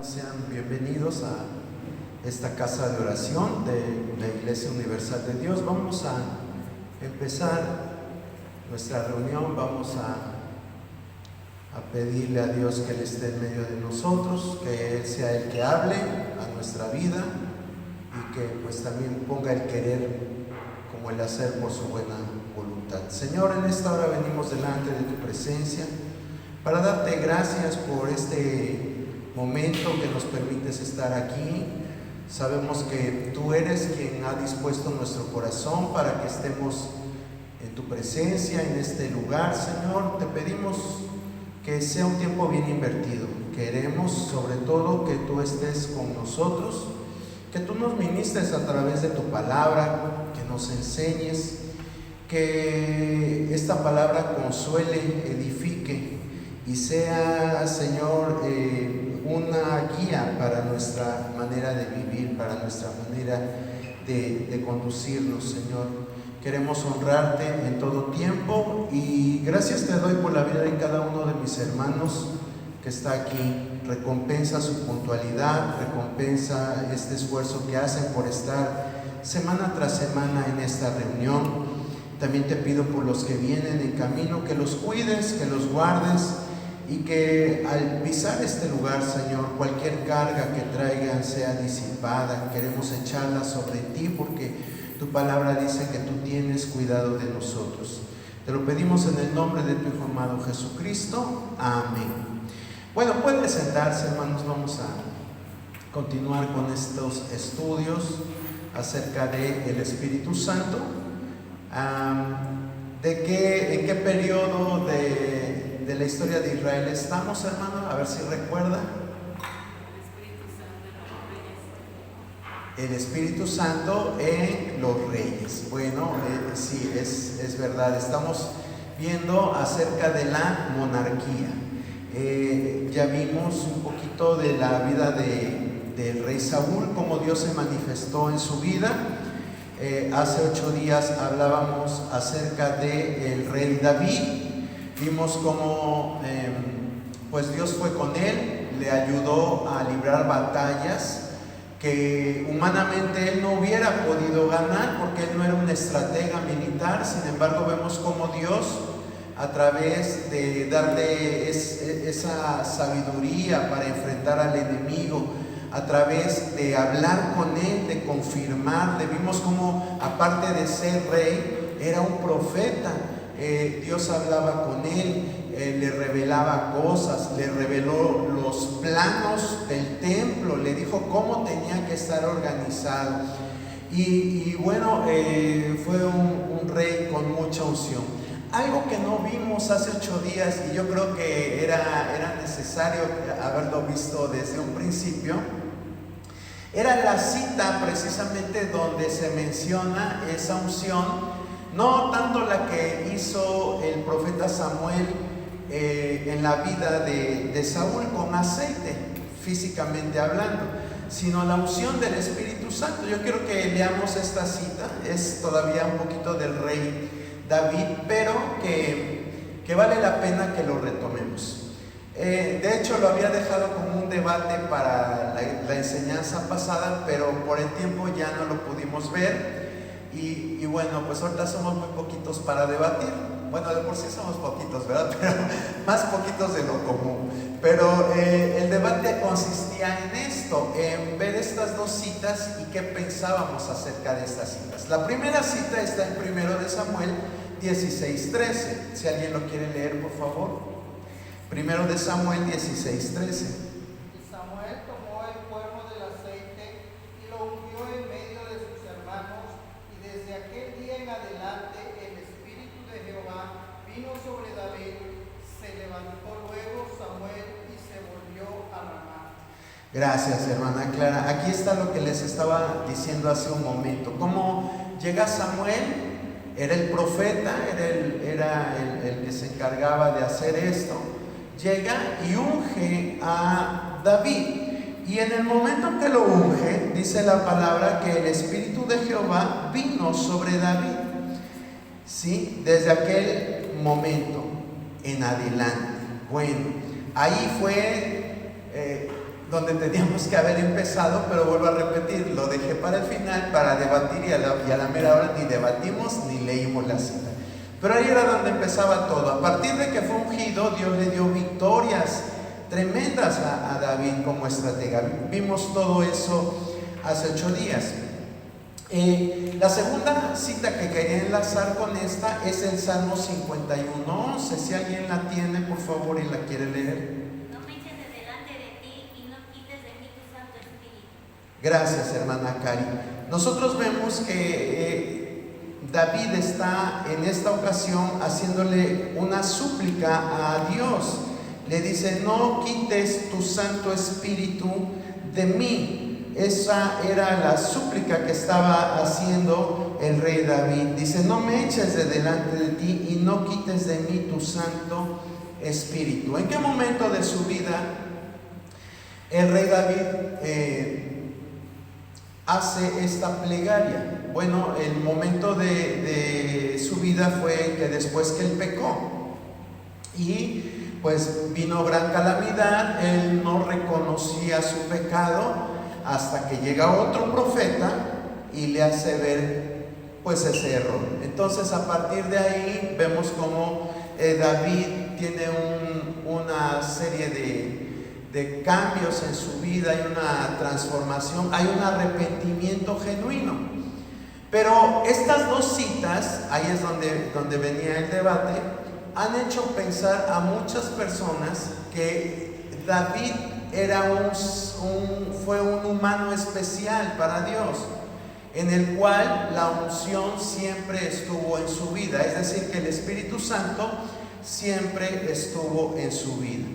Sean bienvenidos a esta casa de oración de la Iglesia Universal de Dios. Vamos a empezar nuestra reunión. Vamos a pedirle a Dios que Él esté en medio de nosotros, que Él sea el que hable a nuestra vida y que pues también ponga el querer como el hacer por su buena voluntad. Señor, en esta hora venimos delante de tu presencia para darte gracias por este momento que nos permites estar aquí. Sabemos que tú eres quien ha dispuesto nuestro corazón para que estemos en tu presencia, en este lugar. Señor, te pedimos que sea un tiempo bien invertido. Queremos sobre todo que tú estés con nosotros, que tú nos ministres a través de tu palabra, que nos enseñes, que esta palabra consuele, edifique y sea, Señor, una guía para nuestra manera de vivir, para nuestra manera de conducirnos, Señor. Queremos honrarte en todo tiempo y gracias te doy por la vida de cada uno de mis hermanos que está aquí. Recompensa su puntualidad, recompensa este esfuerzo que hacen por estar semana tras semana en esta reunión. También te pido por los que vienen en camino, que los cuides, que los guardes, y que al pisar este lugar, Señor, cualquier carga que traigan sea disipada. Queremos echarla sobre ti porque tu palabra dice que tú tienes cuidado de nosotros. Te lo pedimos en el nombre de tu Hijo amado Jesucristo. Amén. Bueno, pueden sentarse, hermanos. Vamos a continuar con estos estudios acerca del Espíritu Santo. ¿En qué periodo de la historia de Israel estamos, hermano? A ver si recuerda. El Espíritu Santo en los reyes. Bueno, sí, es verdad. Estamos viendo acerca de la monarquía. Ya vimos un poquito de la vida del rey Saúl, cómo Dios se manifestó en su vida. Hace 8 días hablábamos acerca del rey David. Vimos cómo pues Dios fue con él, le ayudó a librar batallas que humanamente él no hubiera podido ganar porque él no era un estratega militar. Sin embargo, vemos cómo Dios, a través de darle esa sabiduría para enfrentar al enemigo, a través de hablar con él, de confirmarle, vimos cómo aparte de ser rey, era un profeta. Dios hablaba con él, le revelaba cosas, le reveló los planos del templo, le dijo cómo tenía que estar organizado. Y bueno, fue un rey con mucha unción. Algo que no vimos hace 8 días, y yo creo que era necesario haberlo visto desde un principio, era la cita precisamente donde se menciona esa unción. No tanto la que hizo el profeta Samuel en la vida de Saúl con aceite, físicamente hablando, sino la unción del Espíritu Santo. Yo quiero que leamos esta cita. Es todavía un poquito del rey David, pero que vale la pena que lo retomemos. De hecho, lo había dejado como un debate para la enseñanza pasada, pero por el tiempo ya no lo pudimos ver. Y bueno, pues ahorita somos muy poquitos para debatir. Bueno, de por sí somos poquitos, ¿verdad? Pero más poquitos de lo común. Pero el debate consistía en esto, en ver estas dos citas y qué pensábamos acerca de estas citas. La primera cita está en 1 Samuel 16:13. Si alguien lo quiere leer, por favor. 1 Samuel 16:13. Gracias, hermana Clara. Aquí está lo que les estaba diciendo hace un momento. Cómo llega Samuel, era el profeta, era el que se encargaba de hacer esto. Llega y unge a David. Y en el momento que lo unge, dice la palabra que el Espíritu de Jehová vino sobre David. ¿Sí? Desde aquel momento en adelante. Bueno, ahí fue donde teníamos que haber empezado, pero vuelvo a repetir, lo dejé para el final para debatir y a la mera hora ni debatimos ni leímos la cita. Pero ahí era donde empezaba todo. A partir de que fue ungido, Dios le dio victorias tremendas a David como estratega. Vimos todo eso hace 8 días. La segunda cita que quería enlazar con esta es el Salmo 51:11. Si alguien la tiene, por favor, y la quiere leer. No me eches de delante de ti y no quites de mí tu Santo Espíritu. Gracias, hermana Cari. Nosotros vemos que David está en esta ocasión haciéndole una súplica a Dios. Le dice: no quites tu Santo Espíritu de mí. Esa era la súplica que estaba haciendo el rey David. Dice: no me eches de delante de ti y no quites de mí tu Santo Espíritu. ¿En qué momento de su vida el rey David hace esta plegaria? Bueno, el momento de su vida fue que después que él pecó y pues vino gran calamidad, él no reconocía su pecado hasta que llega otro profeta y le hace ver pues ese error. Entonces, a partir de ahí vemos cómo David tiene una serie de cambios en su vida, hay una transformación, hay un arrepentimiento genuino. Pero estas dos citas, ahí es donde venía el debate, han hecho pensar a muchas personas que David fue un humano especial para Dios, en el cual la unción siempre estuvo en su vida, es decir, que el Espíritu Santo siempre estuvo en su vida.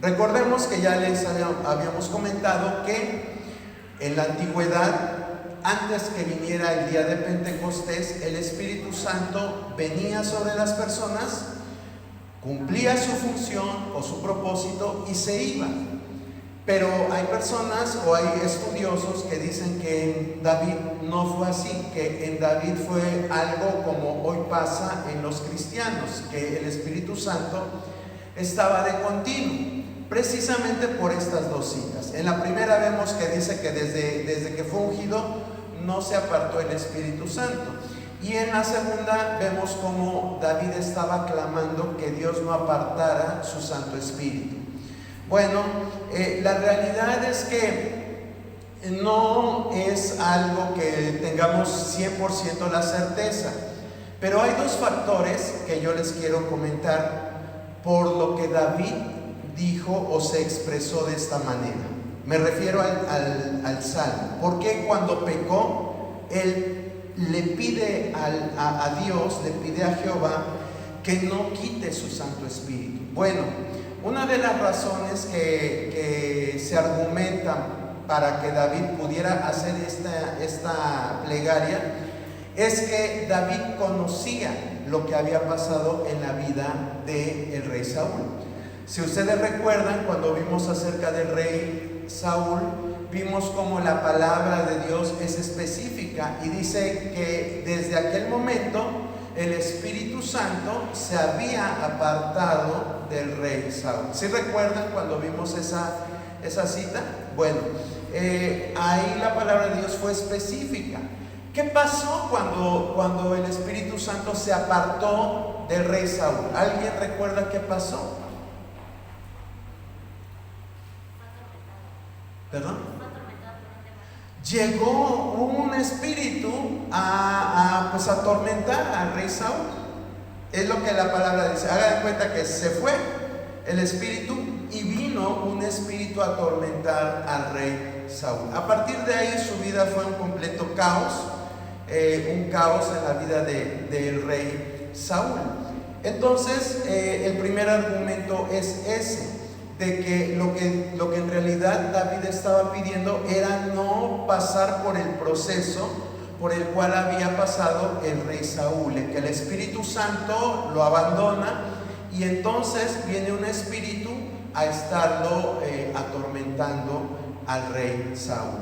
Recordemos que ya les habíamos comentado que en la antigüedad, antes que viniera el día de Pentecostés, el Espíritu Santo venía sobre las personas, cumplía su función o su propósito y se iba. Pero hay personas o hay estudiosos que dicen que en David no fue así, que en David fue algo como hoy pasa en los cristianos, que el Espíritu Santo estaba de continuo, precisamente por estas dos citas. En la primera vemos que dice que desde que fue ungido no se apartó el Espíritu Santo. Y en la segunda vemos cómo David estaba clamando que Dios no apartara su Santo Espíritu. Bueno, la realidad es que no es algo que tengamos 100% la certeza, pero hay dos factores que yo les quiero comentar por lo que David dijo o se expresó de esta manera. Me refiero al Salmo, porque cuando pecó, él le pide a Dios, le pide a Jehová que no quite su Santo Espíritu. Bueno, una de las razones que se argumentan para que David pudiera hacer esta plegaria es que David conocía lo que había pasado en la vida del rey Saúl. Si ustedes recuerdan, cuando vimos acerca del rey Saúl, vimos cómo la palabra de Dios es específica y dice que desde aquel momento el Espíritu Santo se había apartado del rey Saúl. ¿Sí recuerdan cuando vimos esa cita? Bueno, ahí la palabra de Dios fue específica. ¿Qué pasó cuando el Espíritu Santo se apartó del rey Saúl? ¿Alguien recuerda qué pasó? ¿Perdón? Llegó un espíritu pues a atormentar al rey Saúl. Es lo que la palabra dice. Hagan de cuenta que se fue el espíritu y vino un espíritu a atormentar al rey Saúl. A partir de ahí su vida fue un completo caos, un caos en la vida del rey Saúl. Entonces, el primer argumento es ese, de que lo que en realidad David estaba pidiendo era no pasar por el proceso por el cual había pasado el rey Saúl, que el Espíritu Santo lo abandona y entonces viene un espíritu a estarlo atormentando al rey Saúl.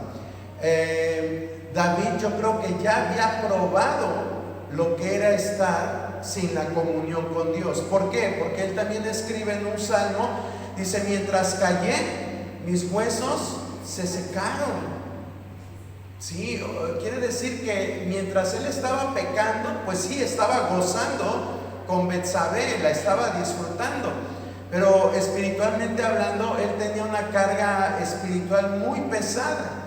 David, yo creo que ya había probado lo que era estar sin la comunión con Dios. ¿Por qué? Porque él también escribe en un salmo, dice: mientras callé, mis huesos se secaron. Sí, quiere decir que mientras él estaba pecando, pues sí, estaba gozando con Betsabé, la estaba disfrutando, pero espiritualmente hablando, él tenía una carga espiritual muy pesada.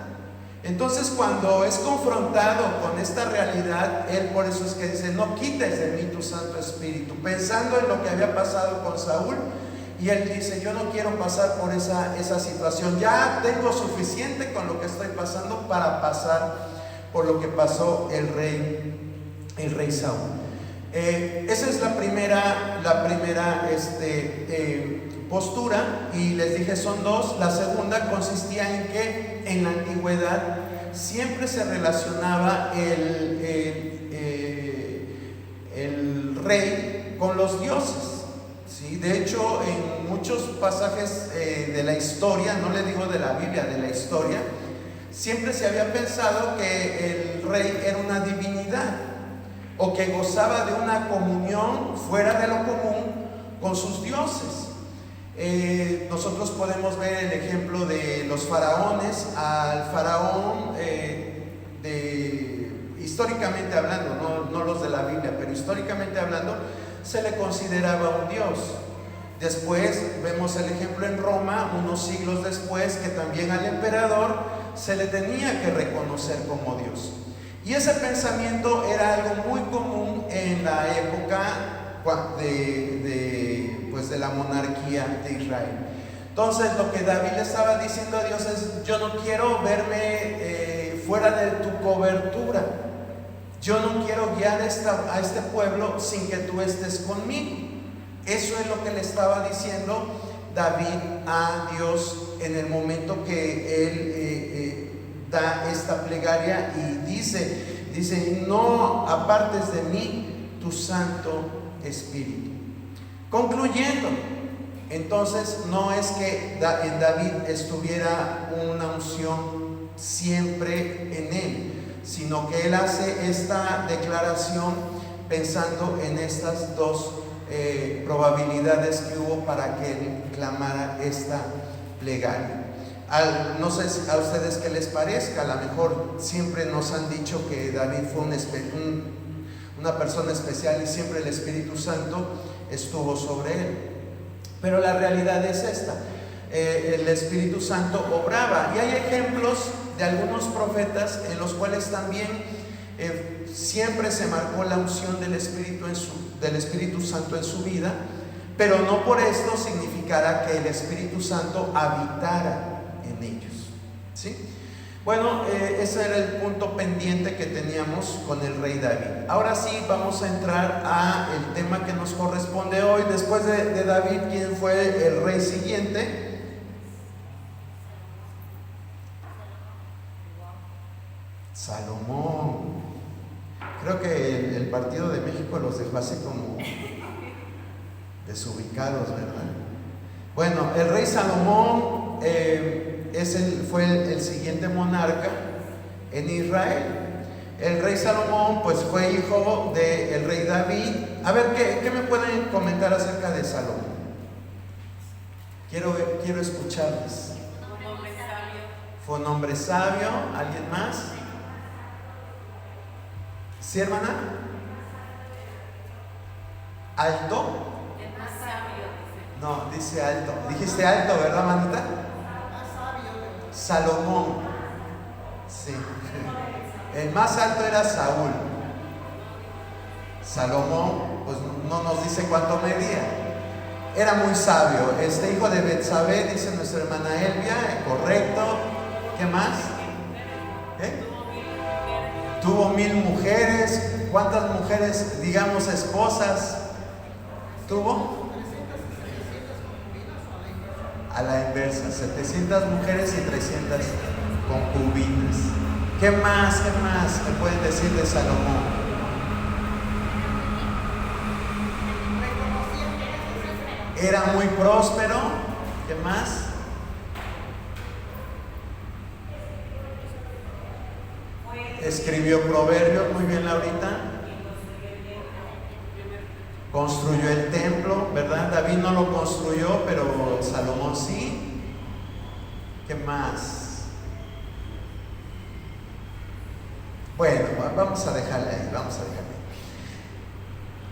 Entonces, cuando es confrontado con esta realidad, él por eso es que dice: no quites de mí tu Santo Espíritu, pensando en lo que había pasado con Saúl. Y él dice: yo no quiero pasar por esa situación, ya tengo suficiente con lo que estoy pasando para pasar por lo que pasó el rey Saúl. Esa es la primera postura, y les dije son dos. La segunda consistía en que en la antigüedad siempre se relacionaba el rey con los dioses. ¿Sí? De hecho, en muchos pasajes de la historia, no le digo de la Biblia, de la historia, siempre se había pensado que el rey era una divinidad, o que gozaba de una comunión fuera de lo común con sus dioses. Nosotros podemos ver el ejemplo de los faraones. Al faraón, históricamente hablando, no los de la Biblia, pero históricamente hablando, se le consideraba un dios. Después vemos el ejemplo en Roma, unos siglos después, que también al emperador se le tenía que reconocer como dios. Y ese pensamiento era algo muy común en la época de la monarquía de Israel. Entonces, lo que David le estaba diciendo a Dios es: yo no quiero verme fuera de tu cobertura. Yo no quiero guiar a este pueblo sin que tú estés conmigo. Eso es lo que le estaba diciendo David a Dios en el momento que él da esta plegaria y dice: no apartes de mí tu Santo Espíritu. Concluyendo, entonces no es que en David estuviera una unción siempre en él, sino que él hace esta declaración pensando en estas dos probabilidades que hubo para que él clamara esta plegaria. No sé a ustedes qué les parezca. A lo mejor siempre nos han dicho que David fue una persona especial y siempre el Espíritu Santo estuvo sobre él, pero la realidad es esta: el Espíritu Santo obraba, y hay ejemplos de algunos profetas en los cuales también siempre se marcó la unción del Espíritu Santo en su vida, pero no por esto significará que el Espíritu Santo habitara en ellos. ¿Sí? Bueno, ese era el punto pendiente que teníamos con el rey David. Ahora sí vamos a entrar a el tema que nos corresponde hoy. Después de David, ¿quién fue el rey siguiente? Salomón. Creo que el Partido de México los dejó así como desubicados, ¿verdad? Bueno, el rey Salomón fue el siguiente monarca en Israel. El rey Salomón pues fue hijo del rey David. A ver, ¿qué me pueden comentar acerca de Salomón? Quiero escucharles. Fue un hombre sabio. ¿Alguien más? ¿Sí, hermana? ¿Alto? No, dice alto. Dijiste alto, ¿verdad, manita? Salomón. Sí. El más alto era Saúl. Salomón, pues no nos dice cuánto medía. Era muy sabio. Hijo de Betsabé, dice nuestra hermana Elvia, correcto. ¿Qué más? Tuvo 1000 mujeres. ¿Cuántas mujeres, digamos, esposas tuvo? A la inversa, 700 mujeres y 300 concubinas. ¿Qué más me pueden decir de Salomón? Era muy próspero. ¿Qué más? Escribió proverbios. Muy bien, Laurita. Construyó el templo, ¿verdad? David no lo construyó, pero Salomón sí. ¿Qué más? Bueno, vamos a dejarle ahí, vamos a dejarle ahí.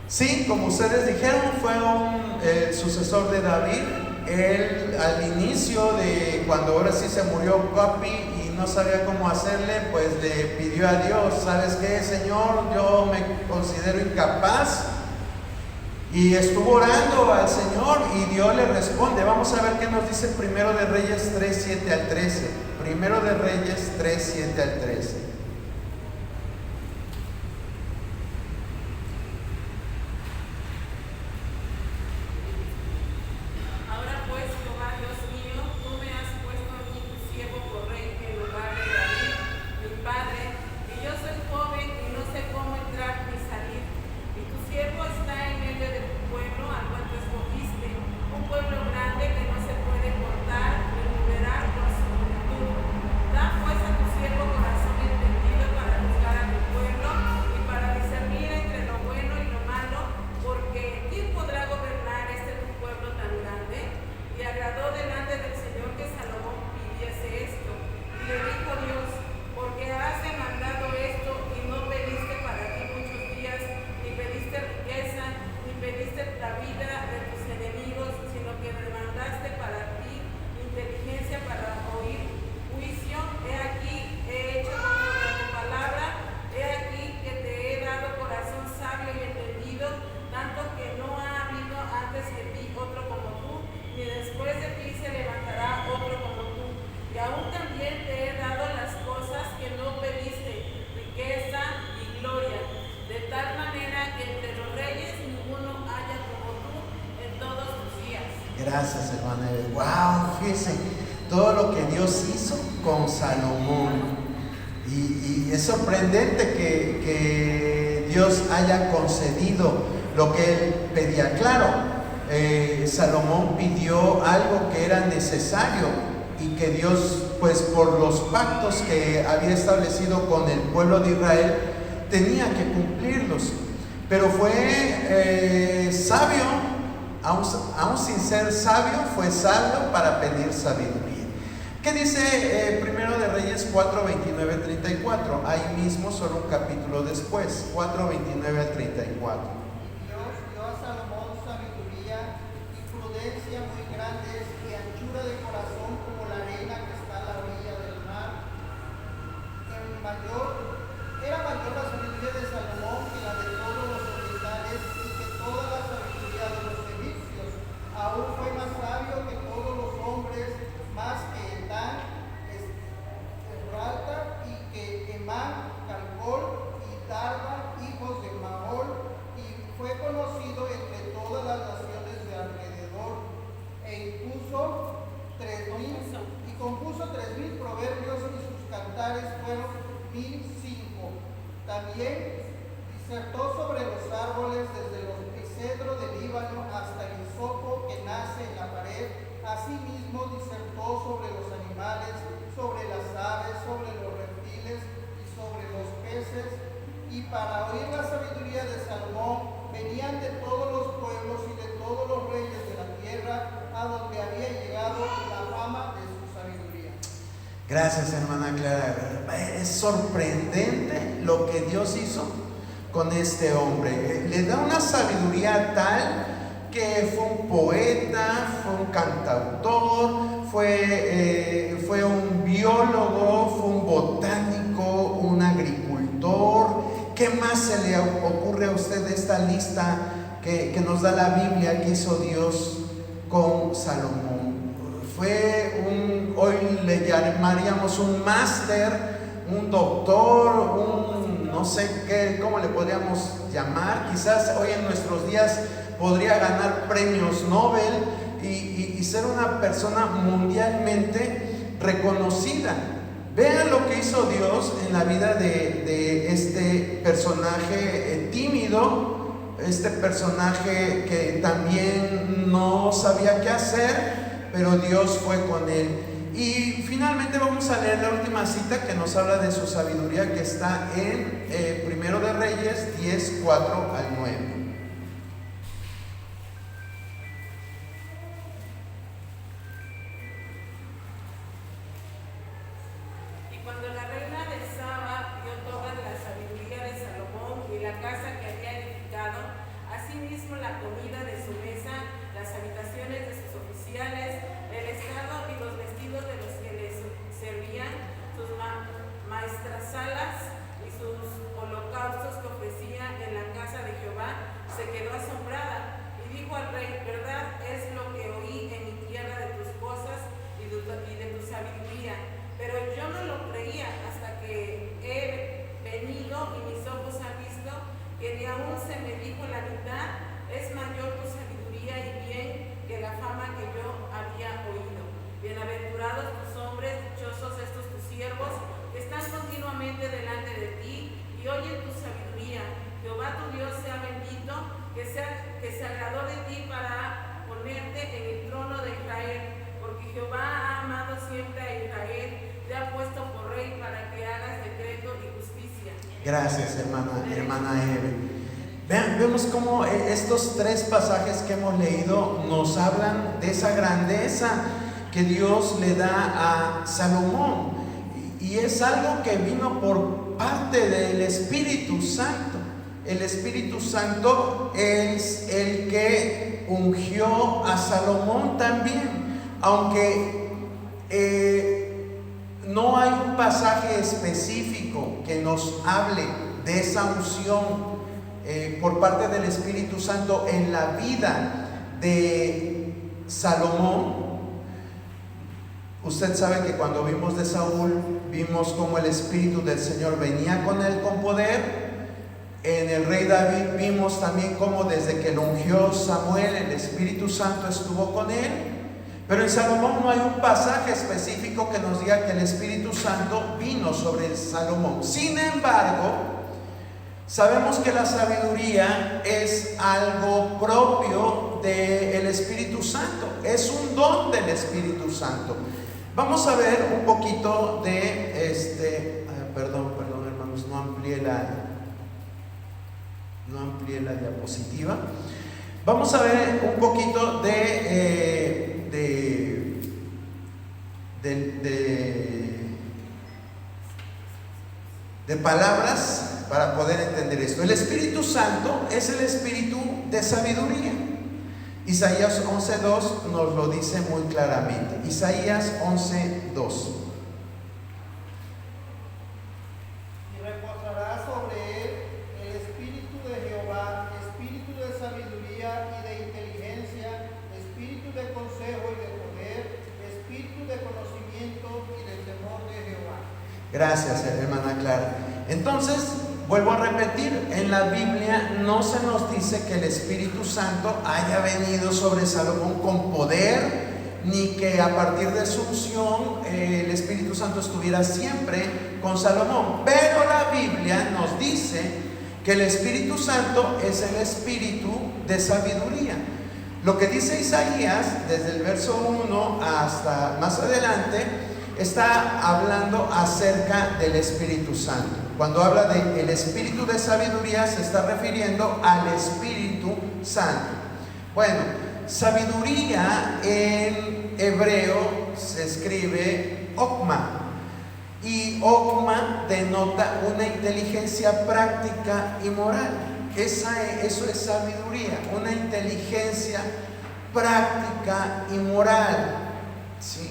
Sí, como ustedes dijeron, fue un sucesor de David. Él al inicio de cuando ahora sí se murió papi y no sabía cómo hacerle, pues le pidió a Dios, ¿sabes qué, Señor? Yo me considero incapaz. Y estuvo orando al Señor y Dios le responde. Vamos a ver qué nos dice Primero de Reyes 3, 7 al 13. Primero de Reyes 3, 7 al 13. Gracias, hermana. Wow, fíjense todo lo que Dios hizo con Salomón. Y es sorprendente que Dios haya concedido lo que él pedía. Claro, Salomón pidió algo que era necesario y que Dios, pues por los pactos que había establecido con el pueblo de Israel, tenía que cumplirlos. Pero fue sabio. Aún sin ser sabio, fue sabio para pedir sabiduría. ¿Qué dice Primero de Reyes 4, 29 al 34? Ahí mismo, solo un capítulo después, 4, 29 al 34. Dios dio a Salomón sabiduría y prudencia muy grandes y anchura de corazón como la arena que está a la orilla del mar. Era mayor la sabiduría de Salomón que la de todos los orientales y que toda la sabiduría de los egipcios. Aún fue más sabio que todos los hombres, más que Etán, Esralta, y que Emán, Calcol y Tarda, hijos de Mahol, y fue conocido entre todas las naciones de alrededor, e compuso 3,000 proverbios, y sus cantares fueron 1,005. También disertó sobre los árboles, desde los cedros del Líbano hasta el hisopo que nace en la pared. Asimismo disertó sobre los animales, sobre las aves, sobre los reptiles y sobre los peces. Y para oír la sabiduría de Salomón venían de todos los pueblos y de todos los reyes de la tierra, a donde había llegado la fama de su sabiduría. Gracias, hermana Clara. Es sorprendente lo que Dios hizo con este hombre. Le da una sabiduría tal que fue un poeta, fue un cantautor, fue un biólogo, fue un botánico, un agricultor. ¿Qué más se le ocurre a usted de esta lista que nos da la Biblia que hizo Dios con Salomón? Hoy le llamaríamos un máster, un doctor, no sé qué, cómo le podríamos llamar. Quizás hoy en nuestros días podría ganar premios Nobel y ser una persona mundialmente reconocida. Vean lo que hizo Dios en la vida de este personaje tímido, este personaje que también no sabía qué hacer, pero Dios fue con él. Y finalmente vamos a leer la última cita que nos habla de su sabiduría, que está en Primero de Reyes 10, 4 al 9. cuando la reina de Saba vio toda la sabiduría de Salomón y la casa que había edificado, asimismo la comida de su mesa, las habitaciones de sus oficiales, el estado y los vestidos de los que les servían, sus maestrasalas y sus holocaustos que ofrecía en la casa de Jehová, se quedó asombrada y dijo al rey: verdad es lo que oí en mi tierra de tus cosas y de tu sabiduría, pero yo no lo creía hasta que he venido y mis ojos han visto que ni aún se me dijo la mitad. Es mayor tu sabiduría y bien que la fama que yo había oído. Bienaventurados tus hombres, dichosos estos tus siervos, que están continuamente delante de ti y oyen tu sabiduría. Jehová tu Dios sea bendito, que se agradó de ti para ponerte en el trono de Israel, porque Jehová ha amado siempre a Israel, te ha puesto por rey para que hagas decreto y justicia. Gracias, hermana Eve. Vean, vemos cómo estos tres pasajes que hemos leído nos hablan de esa grandeza que Dios le da a Salomón, y es algo que vino por parte del Espíritu Santo. El Espíritu Santo es el que ungió a Salomón también, aunque no hay un pasaje específico que nos hable de esa unción por parte del Espíritu Santo en la vida de Salomón. Usted sabe que cuando vimos de Saúl, vimos cómo el Espíritu del Señor venía con él con poder. En el rey David vimos también cómo desde que lo ungió Samuel, el Espíritu Santo estuvo con él. Pero en Salomón no hay un pasaje específico que nos diga que el Espíritu Santo vino sobre Salomón. Sin embargo, sabemos que la sabiduría es algo propio del Espíritu Santo, es un don del Espíritu Santo. Vamos a ver un poquito de perdón hermanos, no amplié la diapositiva. Vamos a ver un poquito de palabras para poder entender esto. El Espíritu Santo es el espíritu de sabiduría. Isaías 11:2 nos lo dice muy claramente. Isaías 11:2. Y reposará sobre él el espíritu de Jehová, espíritu de sabiduría y de inteligencia, espíritu de consejo y de poder, espíritu de conocimiento y de temor de Jehová. Gracias, hermana Clara. Entonces, vuelvo a repetir, en la Biblia no se nos dice que el Espíritu Santo haya venido sobre Salomón con poder, ni que a partir de su unción el Espíritu Santo estuviera siempre con Salomón. Pero la Biblia nos dice que el Espíritu Santo es el espíritu de sabiduría. Lo que dice Isaías, desde el verso 1 hasta más adelante, está hablando acerca del Espíritu Santo. Cuando habla del espíritu de sabiduría, se está refiriendo al Espíritu Santo. Bueno, sabiduría en hebreo se escribe okma, y okma denota una inteligencia práctica y moral. Eso es sabiduría, una inteligencia práctica y moral, ¿sí?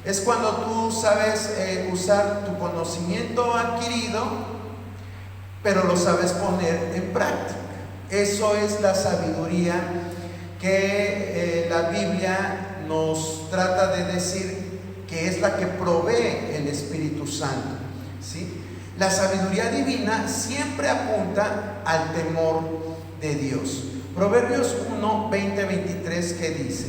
Es cuando tú sabes usar tu conocimiento adquirido, pero lo sabes poner en práctica. Eso es la sabiduría que la Biblia nos trata de decir que es la que provee el Espíritu Santo, ¿sí? La sabiduría divina siempre apunta al temor de Dios. Proverbios 1, 20, 23, ¿qué dice?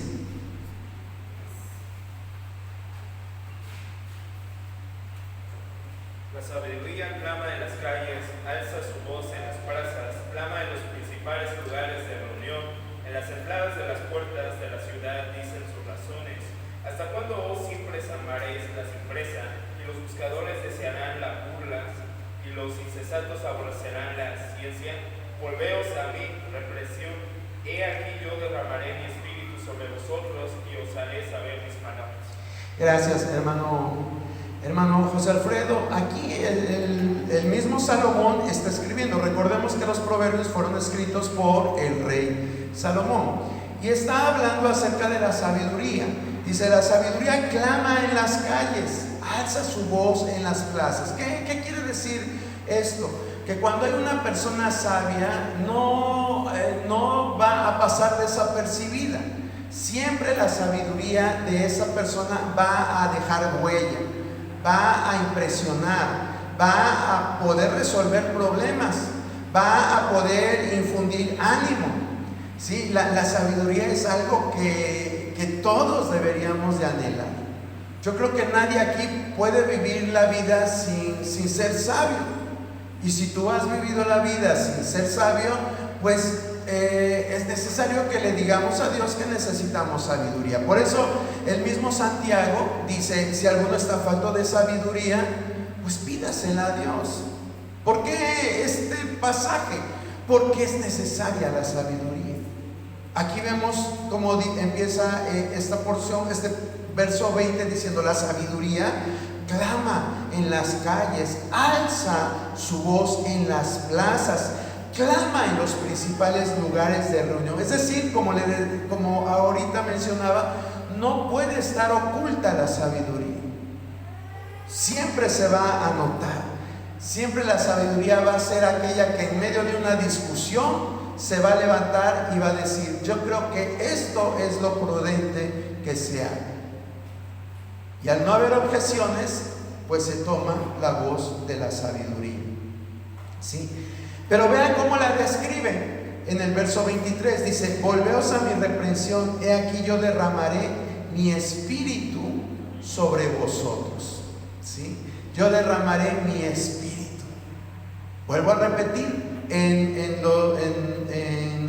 La sabiduría clama en las calles, alza su voz en las plazas, clama en los principales lugares de reunión, en las entradas de las puertas de la ciudad dicen sus razones. ¿Hasta cuándo, oh simples, amaréis la simpleza? Y los buscadores desearán la burla, y los insensatos aborrecerán la ciencia. Volveos a mí, represión. He aquí yo derramaré mi espíritu sobre vosotros y os haré saber mis palabras. Gracias, hermano hermano José Alfredo, aquí el mismo Salomón está escribiendo. Recordemos que los proverbios fueron escritos por el rey Salomón y está hablando acerca de la sabiduría. Dice: la sabiduría clama en las calles, alza su voz en las plazas. ¿Qué quiere decir esto? Que cuando hay una persona sabia no va a pasar desapercibida. Siempre la sabiduría de esa persona va a dejar huella, va a impresionar, va a poder resolver problemas, va a poder infundir ánimo. ¿Sí? La sabiduría es algo que todos deberíamos de anhelar. Yo creo que nadie aquí puede vivir la vida sin ser sabio. Y si tú has vivido la vida sin ser sabio, pues es necesario que le digamos a Dios que necesitamos sabiduría. Por eso el mismo Santiago dice: si alguno está falto de sabiduría, pues pídasela a Dios. ¿Por qué este pasaje? Porque es necesaria la sabiduría. Aquí vemos cómo empieza esta porción, este verso 20, diciendo: la sabiduría clama en las calles, alza su voz en las plazas, clama en los principales lugares de reunión. Es decir, como ahorita mencionaba, no puede estar oculta la sabiduría. Siempre se va a notar. Siempre la sabiduría va a ser aquella que en medio de una discusión se va a levantar y va a decir: yo creo que esto es lo prudente que se haga. Y al no haber objeciones, pues se toma la voz de la sabiduría. ¿Sí? Pero vean cómo la describe en el verso 23. Dice: volveos a mi reprensión, he aquí yo derramaré mi espíritu sobre vosotros. ¿Sí? Yo derramaré mi espíritu. Vuelvo a repetir, en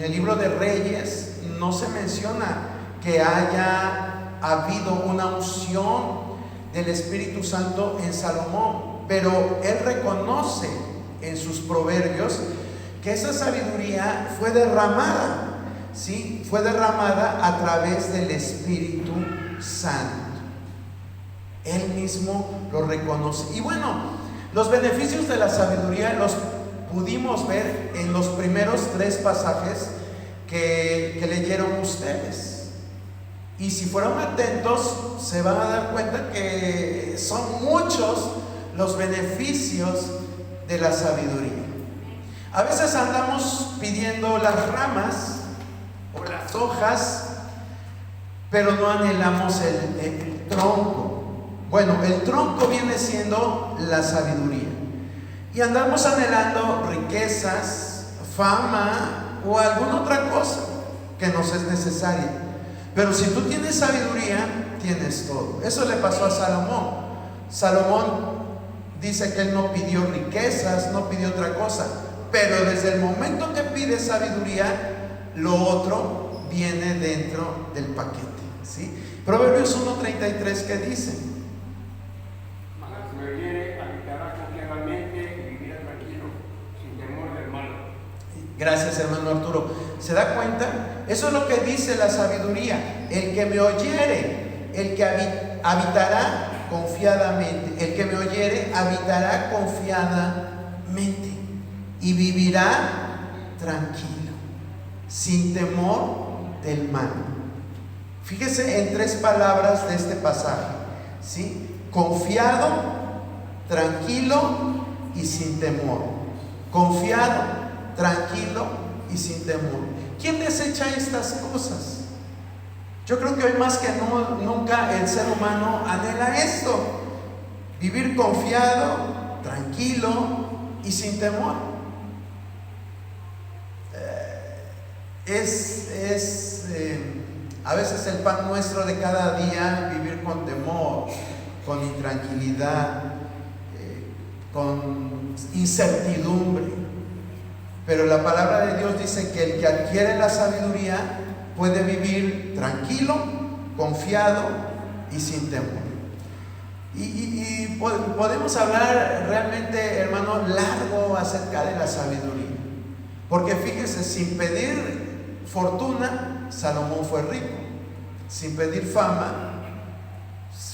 el libro de Reyes no se menciona que haya habido una unción del Espíritu Santo en Salomón, pero él reconoce en sus proverbios que esa sabiduría fue derramada, ¿sí? Fue derramada a través del Espíritu Santo. Él mismo lo reconoce. Y bueno, los beneficios de la sabiduría los pudimos ver en los primeros 3 pasajes que leyeron ustedes. Y si fueron atentos, se van a dar cuenta que son muchos los beneficios de la sabiduría. A veces andamos pidiendo las ramas o las hojas, pero no anhelamos el tronco. Bueno, el tronco viene siendo la sabiduría. Y andamos anhelando riquezas, fama o alguna otra cosa que nos es necesaria. Pero si tú tienes sabiduría, tienes todo. Eso le pasó a Salomón. Salomón dice que él no pidió riquezas, no pidió otra cosa. Pero desde el momento que pide sabiduría, lo otro viene dentro del paquete. ¿Sí? Proverbios 1:33, ¿qué dice? Mas el que me oyere habitará confiadamente y vivirá tranquilo, sin temor del mal. Gracias, hermano Arturo. ¿Se da cuenta? Eso es lo que dice la sabiduría. El que me oyere, el que habitará confiadamente. El que me oyere habitará confiadamente y vivirá tranquilo, sin temor del mal. Fíjese en 3 palabras de este pasaje, ¿sí? Confiado, tranquilo y sin temor. Confiado, tranquilo y sin temor. ¿Quién desecha estas cosas? Yo creo que hoy más que nunca el ser humano anhela esto: vivir confiado, tranquilo y sin temor. A veces el pan nuestro de cada día, vivir con temor, con intranquilidad, con incertidumbre. Pero la palabra de Dios dice que el que adquiere la sabiduría puede vivir tranquilo, confiado y sin temor. Y podemos hablar realmente, hermano, largo acerca de la sabiduría. Porque fíjese, sin pedir fortuna, Salomón fue rico. Sin pedir fama,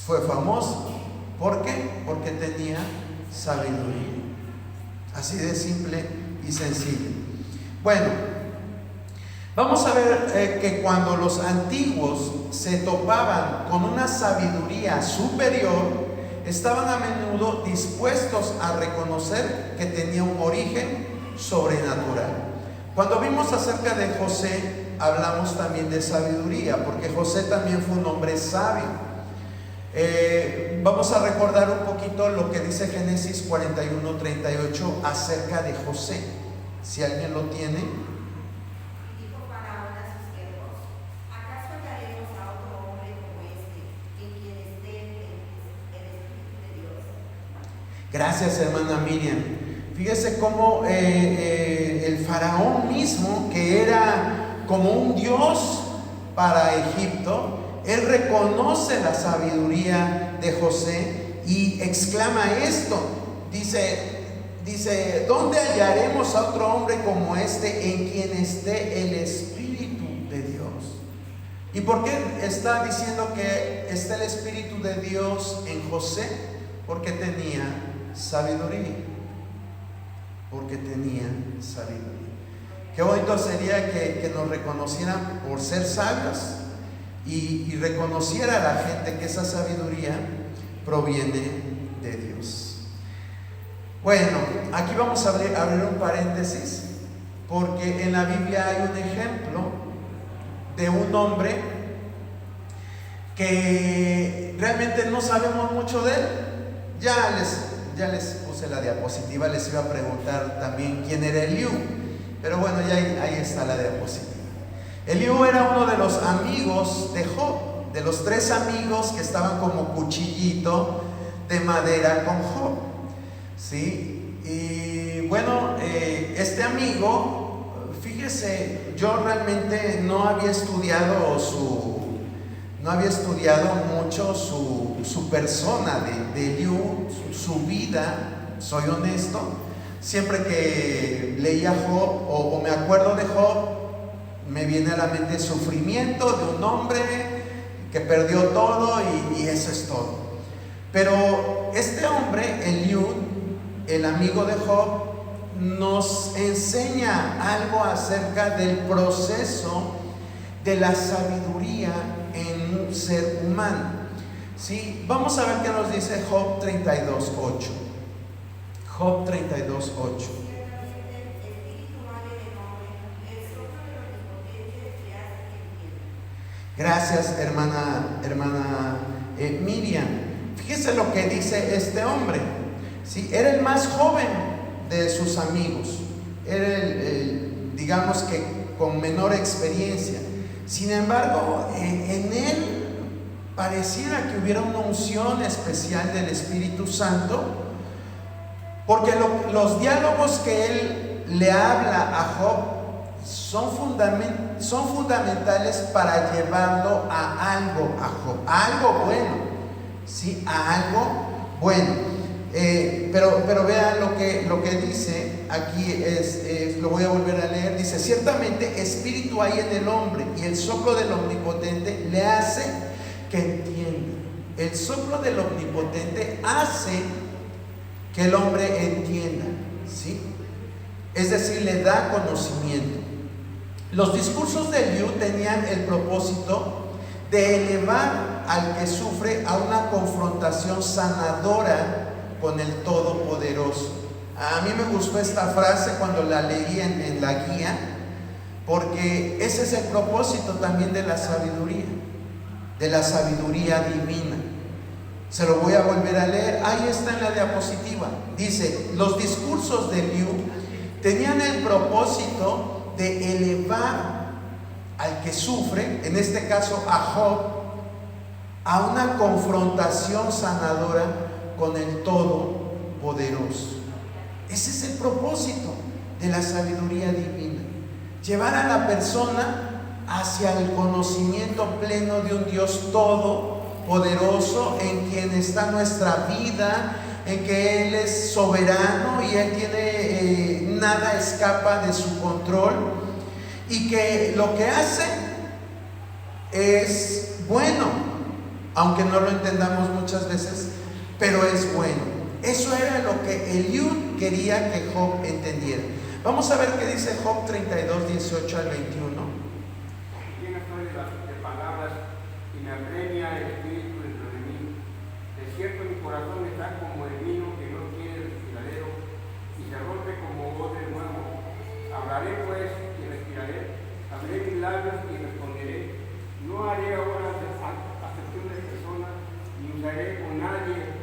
fue famoso. ¿Por qué? Porque tenía sabiduría. Así de simple y sencillo. Bueno, vamos a ver que cuando los antiguos se topaban con una sabiduría superior, estaban a menudo dispuestos a reconocer que tenía un origen sobrenatural. Cuando vimos acerca de José, hablamos también de sabiduría, porque José también fue un hombre sabio. Vamos a recordar un poquito lo que dice Génesis 41:38 acerca de José, si alguien lo tiene. Dijo Faraón a sus siervos: ¿acaso hallaremos a otro hombre como este, en quien esté el Espíritu de Dios? Gracias, hermana Miriam. Fíjese cómo el faraón mismo, que era como un dios para Egipto, él reconoce la sabiduría de José y exclama esto. Dice, ¿dónde hallaremos a otro hombre como este en quien esté el Espíritu de Dios? ¿Y por qué está diciendo que está el Espíritu de Dios en José? Porque tenía sabiduría. Porque tenía sabiduría. Qué bonito sería que nos reconocieran por ser sabios y reconociera a la gente que esa sabiduría proviene de Dios. Bueno, aquí vamos a abrir un paréntesis, porque en la Biblia hay un ejemplo de un hombre que realmente no sabemos mucho de él. Ya les puse la diapositiva, les iba a preguntar también quién era Eliú, pero bueno, ya ahí está la diapositiva. Eliú era uno de los amigos de Job, de los 3 amigos que estaban como cuchillito de madera con Job, ¿sí? Y bueno, este amigo, fíjese, yo realmente no había estudiado mucho su persona de Eliú, su vida, soy honesto. Siempre que leía Job o me acuerdo de Job, me viene a la mente el sufrimiento de un hombre que perdió todo y eso es todo. Pero este hombre, Eliú, el amigo de Job, nos enseña algo acerca del proceso de la sabiduría en un ser humano. ¿Sí? Vamos a ver qué nos dice Job 32:8. Job 32:8. Gracias, hermana Miriam. Fíjese lo que dice este hombre. ¿Sí? Era el más joven de sus amigos. Era digamos que con menor experiencia. Sin embargo, en él pareciera que hubiera una unción especial del Espíritu Santo, porque los diálogos que él le habla a Job son fundamentales para llevarlo a algo, a Job, a algo bueno, ¿sí? A algo bueno. Pero vean lo que dice aquí, lo voy a volver a leer. Dice: ciertamente espíritu hay en el hombre, y el soplo del Omnipotente le hace que entienda. El soplo del Omnipotente hace que el hombre entienda, ¿sí? Es decir, le da conocimiento. Los discursos de Eliú tenían el propósito de elevar al que sufre a una confrontación sanadora con el Todopoderoso. A mí me gustó esta frase cuando la leí en la guía, porque ese es el propósito también de la sabiduría divina. Se lo voy a volver a leer, ahí está en la diapositiva. Dice: los discursos de Eliú tenían el propósito de elevar al que sufre, en este caso a Job, a una confrontación sanadora con el Todopoderoso. Ese es el propósito de la sabiduría divina: llevar a la persona hacia el conocimiento pleno de un Dios todopoderoso, en quien está nuestra vida, en que Él es soberano y Él tiene, nada escapa de su control, y que lo que hace es bueno, aunque no lo entendamos muchas veces, pero es bueno. Eso era lo que Eliud quería que Job entendiera. Vamos a ver qué dice Job 32, 18 al 21. Lleno estoy de palabras y me apremia el espíritu dentro de mí. De cierto, mi corazón está como el vino que no tiene respiradero y se rompe como odre nuevo. Hablaré pues y respiraré, abriré mis labios y responderé. No haré ahora acepción de personas, ni usaré con nadie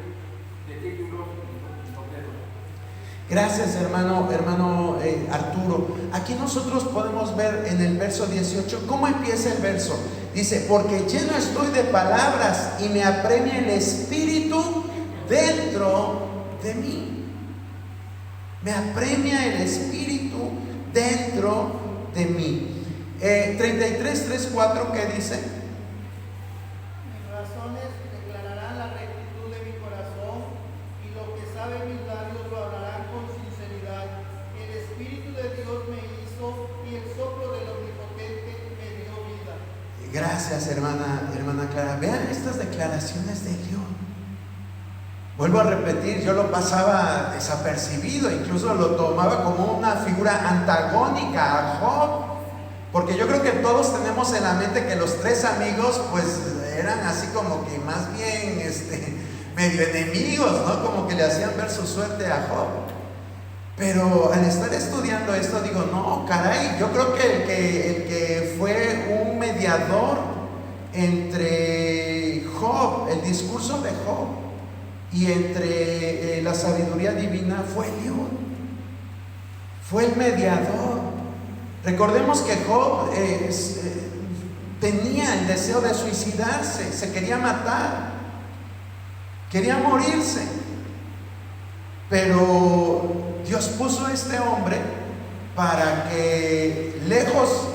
de títulos ni soteros. Gracias, hermano Arturo. Aquí nosotros podemos ver en el verso 18 cómo empieza el verso. Dice, porque lleno estoy de palabras y me apremia el espíritu dentro de mí. Me apremia el espíritu dentro de mí. 33, 3, 4, ¿qué dice? Mis razones declararán la rectitud de mi corazón, y lo que saben mis labios lo hablarán con sinceridad. El Espíritu de Dios me hizo, y el soplo del Omnipotente me dio vida. Gracias, hermana Clara. Vean estas declaraciones de Dios. Vuelvo a repetir, yo lo pasaba desapercibido, incluso lo tomaba como una figura antagónica a Job. Porque yo creo que todos tenemos en la mente que los tres amigos pues eran así como que más bien medio enemigos, ¿no? Como que le hacían ver su suerte a Job. Pero al estar estudiando esto digo, no, caray, yo creo que el que fue un mediador entre Job, el discurso de Job, y entre la sabiduría divina fue Dios. Fue el mediador. Recordemos que Job tenía el deseo de suicidarse, se quería matar, quería morirse, pero Dios puso a este hombre para que, lejos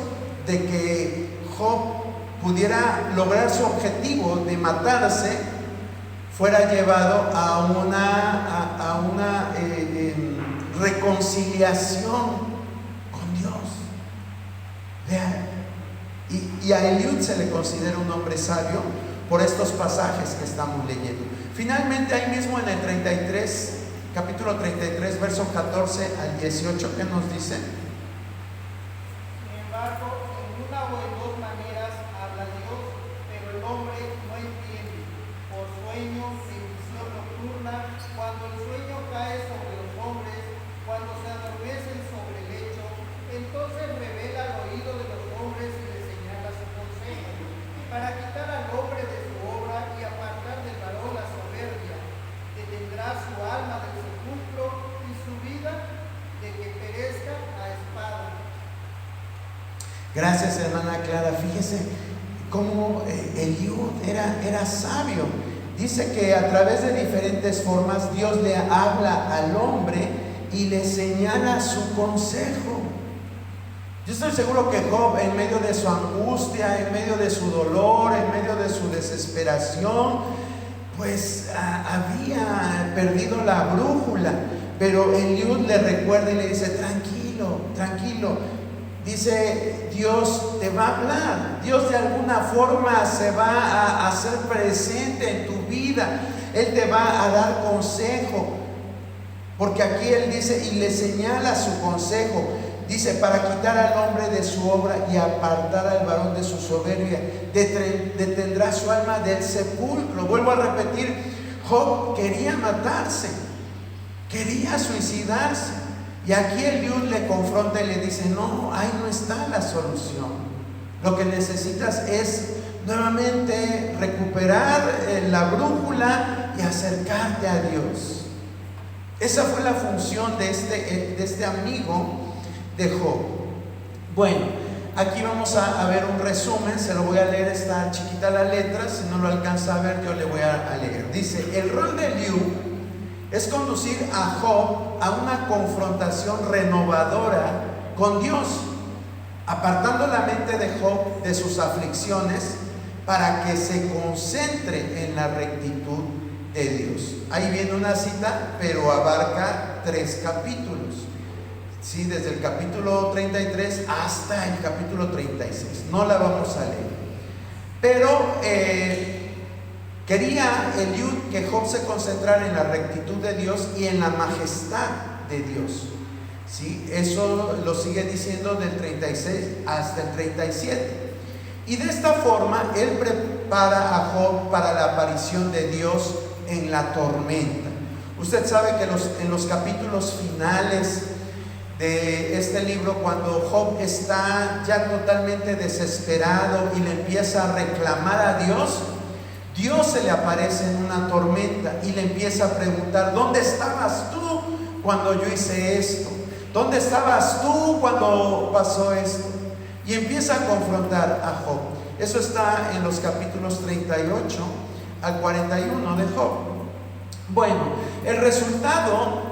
de que Job pudiera lograr su objetivo de matarse, fuera llevado a una reconciliación con Dios. Y a Eliud se le considera un hombre sabio por estos pasajes que estamos leyendo. Finalmente, ahí mismo en el 33, capítulo 33, versos 14 al 18, ¿qué nos dice? Sin embargo, en una o en dos maneras habla Dios, pero el hombre no entiende. Por sueño, en visión nocturna, cuando el sueño cae sobre los hombres, cuando se adormecen sobre el lecho, entonces revela al oído de los hombres y les señala su consejo, para quitar al hombre de su obra y apartar del varón la soberbia. Detendrá su alma del sepulcro y su vida de que perezca a espada. Gracias, hermana Clara. Fíjese cómo Eliud era sabio. Dice que a través de diferentes formas Dios le habla al hombre y le señala su consejo. Yo estoy seguro que Job, en medio de su angustia, en medio de su dolor, en medio de su desesperación, pues había perdido la brújula. Pero Eliud le recuerda y le dice, tranquilo, tranquilo. Dice, Dios te va a hablar. Dios de alguna forma se va a hacer presente en tu vida. Él te va a dar consejo. Porque aquí él dice, y le señala su consejo. Dice, para quitar al hombre de su obra y apartar al varón de su soberbia, detendrá su alma del sepulcro. Vuelvo a repetir, Job quería matarse, quería suicidarse. Y aquí Eliud le confronta y le dice, no, ahí no está la solución. Lo que necesitas es nuevamente recuperar la brújula y acercarte a Dios. Esa fue la función de este amigo de Job. Bueno, aquí vamos a ver un resumen. Se lo voy a leer, está chiquita la letra. Si no lo alcanza a ver, yo le voy a leer. Dice, el rol de Eliud es conducir a Job a una confrontación renovadora con Dios, apartando la mente de Job de sus aflicciones para que se concentre en la rectitud de Dios. Ahí viene una cita, pero abarca 3 capítulos. Sí, desde el capítulo 33 hasta el capítulo 36. No la vamos a leer. Pero Quería Eliud que Job se concentrara en la rectitud de Dios y en la majestad de Dios. ¿Sí? Eso lo sigue diciendo del 36 hasta el 37. Y de esta forma él prepara a Job para la aparición de Dios en la tormenta. Usted sabe que en los capítulos finales de este libro, cuando Job está ya totalmente desesperado y le empieza a reclamar a Dios, Dios se le aparece en una tormenta y le empieza a preguntar: ¿dónde estabas tú cuando yo hice esto? ¿Dónde estabas tú cuando pasó esto? Y empieza a confrontar a Job. Eso está en los capítulos 38 al 41 de Job. Bueno, el resultado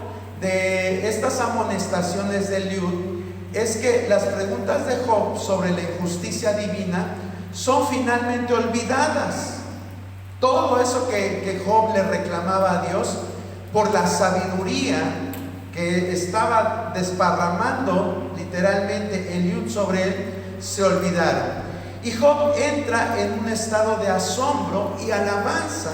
de estas amonestaciones de Eliud es que las preguntas de Job sobre la injusticia divina son finalmente olvidadas. Todo eso que Job le reclamaba a Dios, por la sabiduría que estaba desparramando literalmente Eliud sobre él, se olvidaron. Y Job entra en un estado de asombro y alabanza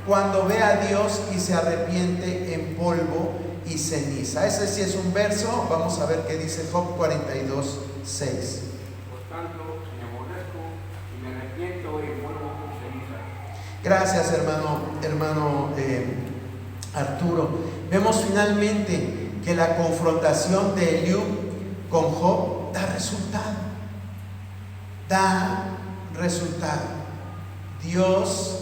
cuando ve a Dios y se arrepiente en polvo y ceniza. Ese sí es un verso. Vamos a ver qué dice Job 42, 6. Por tanto, me aborrezco y me arrepiento en polvo y ceniza. Gracias, hermano Arturo. Vemos finalmente que la confrontación de Eliud con Job da resultado. Dios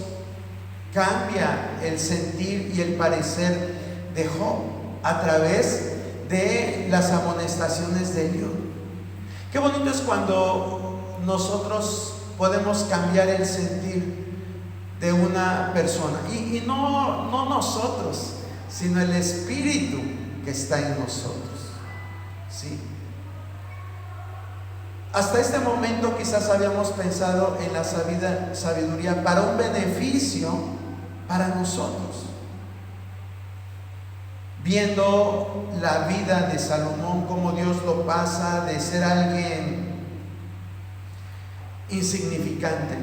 cambia el sentir y el parecer de Job a través de las amonestaciones de Eliud. Qué bonito es cuando nosotros podemos cambiar el sentir de una persona, y no nosotros, sino el Espíritu que está en nosotros. ¿Sí? Hasta este momento quizás habíamos pensado en la sabiduría para un beneficio para nosotros. Viendo la vida de Salomón, cómo Dios lo pasa de ser alguien insignificante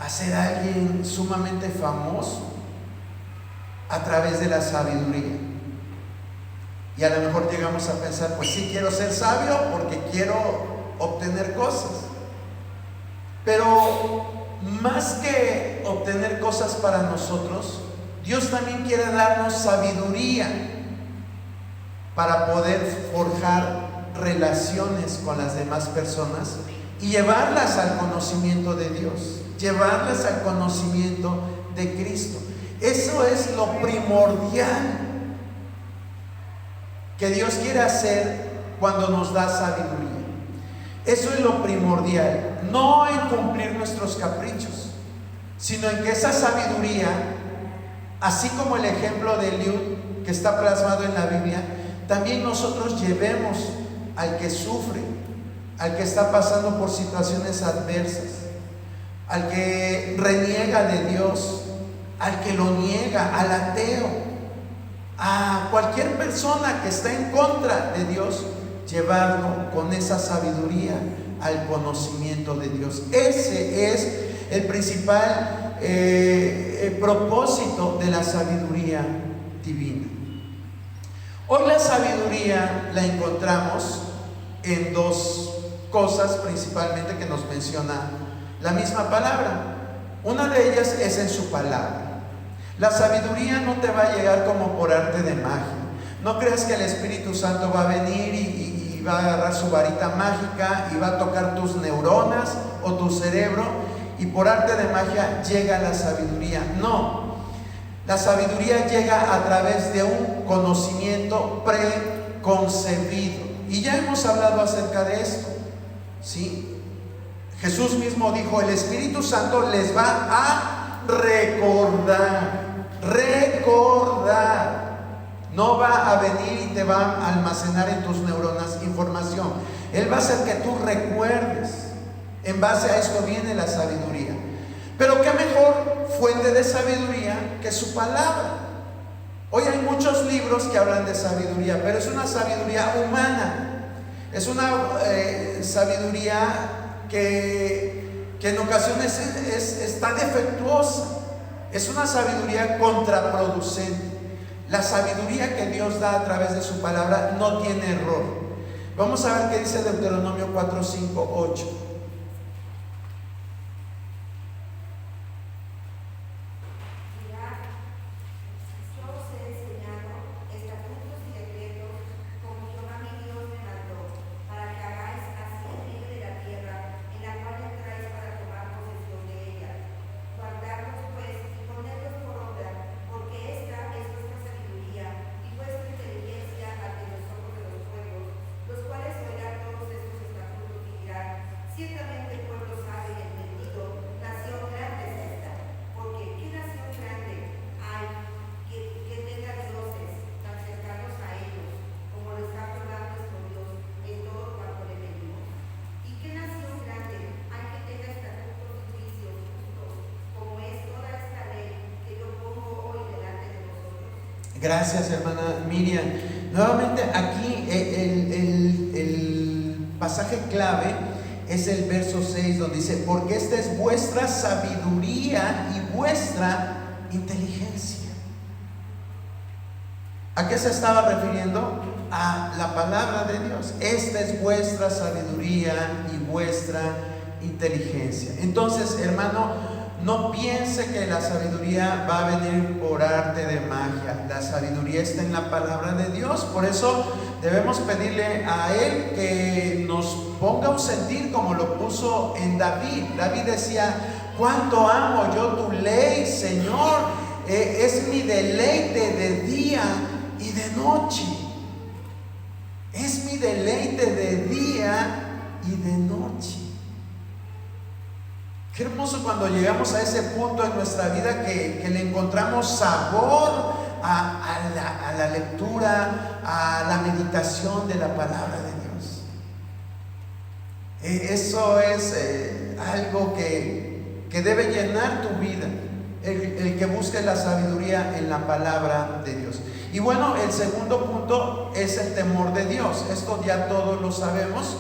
a ser alguien sumamente famoso a través de la sabiduría. Y a lo mejor llegamos a pensar: pues sí, quiero ser sabio porque quiero obtener cosas. Pero más que obtener cosas para nosotros, Dios también quiere darnos sabiduría para poder forjar relaciones con las demás personas y llevarlas al conocimiento de Dios, llevarlas al conocimiento de Cristo. Eso es lo primordial que Dios quiere hacer cuando nos da sabiduría. Eso es lo primordial, no en cumplir nuestros caprichos, sino en que esa sabiduría, así como el ejemplo de Eliud que está plasmado en la Biblia, también nosotros llevemos al que sufre, al que está pasando por situaciones adversas, al que reniega de Dios, al que lo niega, al ateo, a cualquier persona que está en contra de Dios, llevarlo con esa sabiduría al conocimiento de Dios. Ese es el principal propósito de la sabiduría divina. Hoy la sabiduría la encontramos en dos cosas principalmente que nos menciona la misma palabra. Una de ellas es en su palabra. La sabiduría no te va a llegar como por arte de magia. No creas que el Espíritu Santo va a venir y va a agarrar su varita mágica y va a tocar tus neuronas o tu cerebro y por arte de magia llega la sabiduría. No, la sabiduría llega a través de un conocimiento preconcebido. Y ya hemos hablado acerca de esto, ¿sí? Jesús mismo dijo: el Espíritu Santo les va a recordar. No va a venir y te va a almacenar en tus neuronas información. Él va a hacer que tú recuerdes. En base a esto viene la sabiduría. Pero qué mejor fuente de sabiduría que su palabra. Hoy hay muchos libros que hablan de sabiduría, pero es una sabiduría humana. Es una sabiduría que en ocasiones está defectuosa. Es una sabiduría contraproducente. La sabiduría que Dios da a través de su palabra no tiene error. Vamos a ver qué dice Deuteronomio 4, 5, 8. Ciertamente el pueblo sabe y entendido, nación grande es esta, porque ¿qué nación grande hay que tenga dioses tan cercanos a ellos, como lo está Jehová nuestro Dios en todo cuanto le pedimos? ¿Y qué nación grande hay que tenga estatutos y juicios justos, como es toda esta ley que yo pongo hoy delante de vosotros? Gracias, hermana Miriam. Nuevamente aquí el pasaje clave es el verso 6, donde dice: porque esta es vuestra sabiduría y vuestra inteligencia. ¿A qué se estaba refiriendo? A la palabra de Dios. Esta es vuestra sabiduría y vuestra inteligencia. Entonces, hermano, no piense que la sabiduría va a venir por arte de magia. La sabiduría está en la palabra de Dios. Por eso debemos pedirle a Él que nos ponga un sentir como lo puso en David. David decía: cuánto amo yo tu ley, Señor, es mi deleite de día y de noche. Es mi deleite de día y de noche. Qué hermoso cuando llegamos a ese punto en nuestra vida que le encontramos sabor a la lectura, a la meditación de la palabra de Dios. Eso es algo que debe llenar tu vida, el que busques la sabiduría en la palabra de Dios. Y bueno, el segundo punto es el temor de Dios. Esto ya todos lo sabemos.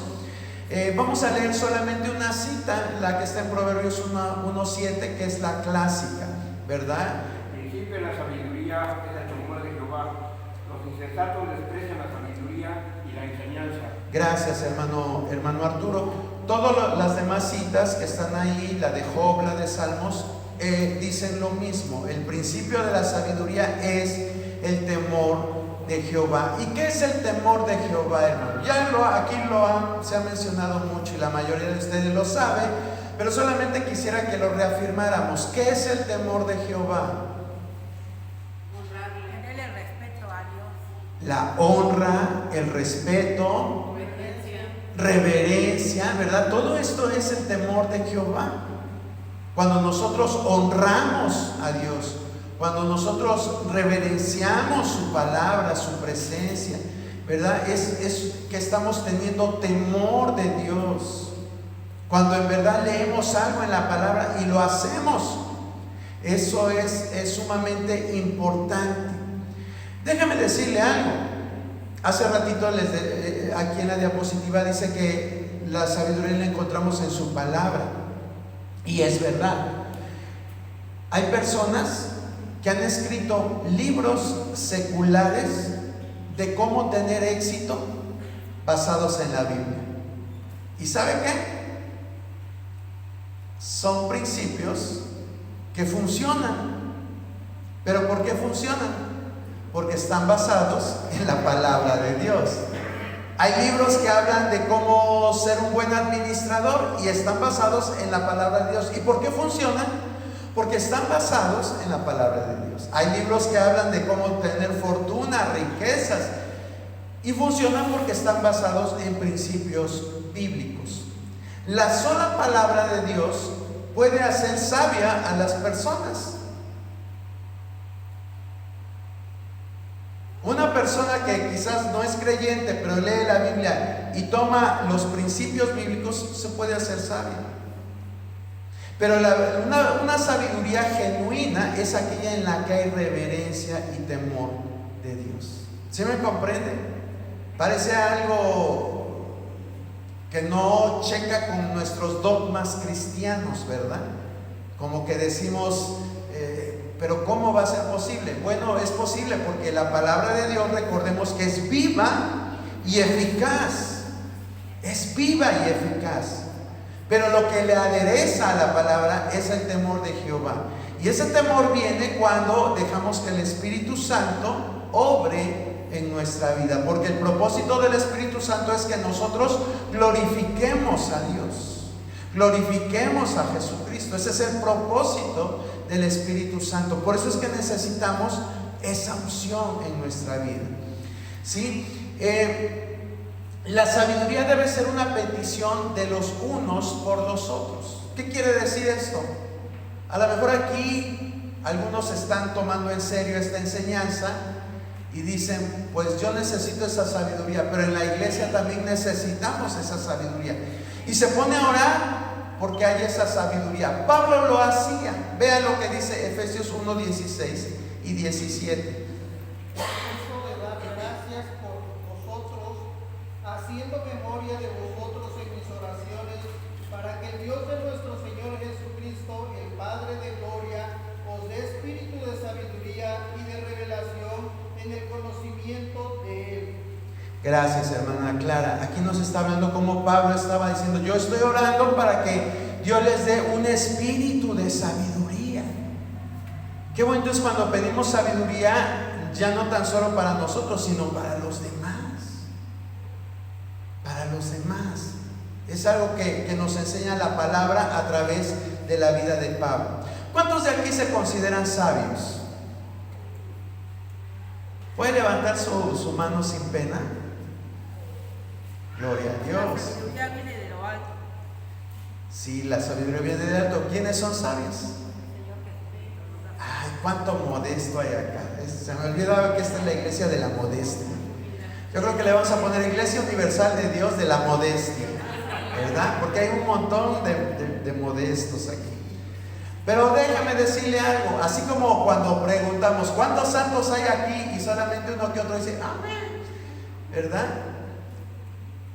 Vamos a leer solamente una cita, la que está en Proverbios 1:7, que es la clásica, ¿verdad? El principio de la sabiduría es el temor de Jehová. Los insensatos desprecian la sabiduría y la enseñanza. Gracias, hermano Arturo. Todas las demás citas que están ahí, la de Job, la de Salmos, dicen lo mismo. El principio de la sabiduría es el temor de Jehová. ¿Y qué es el temor de Jehová, hermano? Aquí se ha mencionado mucho y la mayoría de ustedes lo sabe, pero solamente quisiera que lo reafirmáramos. ¿Qué es el temor de Jehová? Tenerle respeto a Dios. La honra, el respeto, reverencia, ¿verdad? Todo esto es el temor de Jehová. Cuando nosotros honramos a Dios, cuando nosotros reverenciamos su palabra, su presencia, ¿verdad? Es que estamos teniendo temor de Dios. Cuando en verdad leemos algo en la palabra y lo hacemos, eso es sumamente importante. Déjame decirle algo. Hace ratito aquí en la diapositiva dice que la sabiduría la encontramos en su palabra. Y es verdad. Hay personas que han escrito libros seculares de cómo tener éxito basados en la Biblia. ¿Y sabe qué? Son principios que funcionan. ¿Pero por qué funcionan? Porque están basados en la palabra de Dios. Hay libros que hablan de cómo ser un buen administrador y están basados en la palabra de Dios. ¿Y por qué funcionan? Porque están basados en la palabra de Dios. Hay libros que hablan de cómo tener fortuna, riquezas, y funcionan porque están basados en principios bíblicos. La sola palabra de Dios puede hacer sabia a las personas. Una persona que quizás no es creyente, pero lee la Biblia y toma los principios bíblicos, se puede hacer sabia. Pero una sabiduría genuina es aquella en la que hay reverencia y temor de Dios. ¿Sí me comprende? Parece algo que no checa con nuestros dogmas cristianos, ¿verdad? Como que decimos, pero ¿cómo va a ser posible? Bueno, es posible porque la palabra de Dios, recordemos que es viva y eficaz. Es viva y eficaz. Pero lo que le adereza a la palabra es el temor de Jehová. Y ese temor viene cuando dejamos que el Espíritu Santo obre en nuestra vida. Porque el propósito del Espíritu Santo es que nosotros glorifiquemos a Dios. Glorifiquemos a Jesucristo. Ese es el propósito del Espíritu Santo. Por eso es que necesitamos esa unción en nuestra vida. ¿Sí? La sabiduría debe ser una petición de los unos por los otros. ¿Qué quiere decir esto? A lo mejor aquí algunos están tomando en serio esta enseñanza y dicen, pues yo necesito esa sabiduría, pero en la iglesia también necesitamos esa sabiduría. Y se pone a orar porque hay esa sabiduría. Pablo lo hacía. Vean lo que dice Efesios 1, 16 y 17. De dar gracias por vosotros, haciendo memoria de vosotros en mis oraciones, para que el Dios de nuestro Señor Jesucristo, el Padre de gloria, os dé espíritu de sabiduría y de revelación en el conocimiento de Él. Gracias, hermana Clara. Aquí nos está hablando como Pablo estaba diciendo, yo estoy orando para que Dios les dé un espíritu de sabiduría. Qué bueno es cuando pedimos sabiduría, ya no tan solo para nosotros, sino para los demás. Para los demás. Es algo que nos enseña la palabra a través de la vida de Pablo. ¿Cuántos de aquí se consideran sabios? ¿Puede levantar su mano sin pena? Gloria a Dios. La sabiduría viene de lo alto. Sí, la sabiduría viene de alto. ¿Quiénes son sabios? Ay, cuánto modesto hay acá. Se me olvidaba que esta es la iglesia de la modestia. Yo creo que le vamos a poner Iglesia Universal de Dios de la Modestia, ¿verdad? Porque hay un montón de modestos aquí. Pero déjame decirle algo. Así como cuando preguntamos ¿cuántos santos hay aquí? Y solamente uno que otro dice amén, ¿verdad?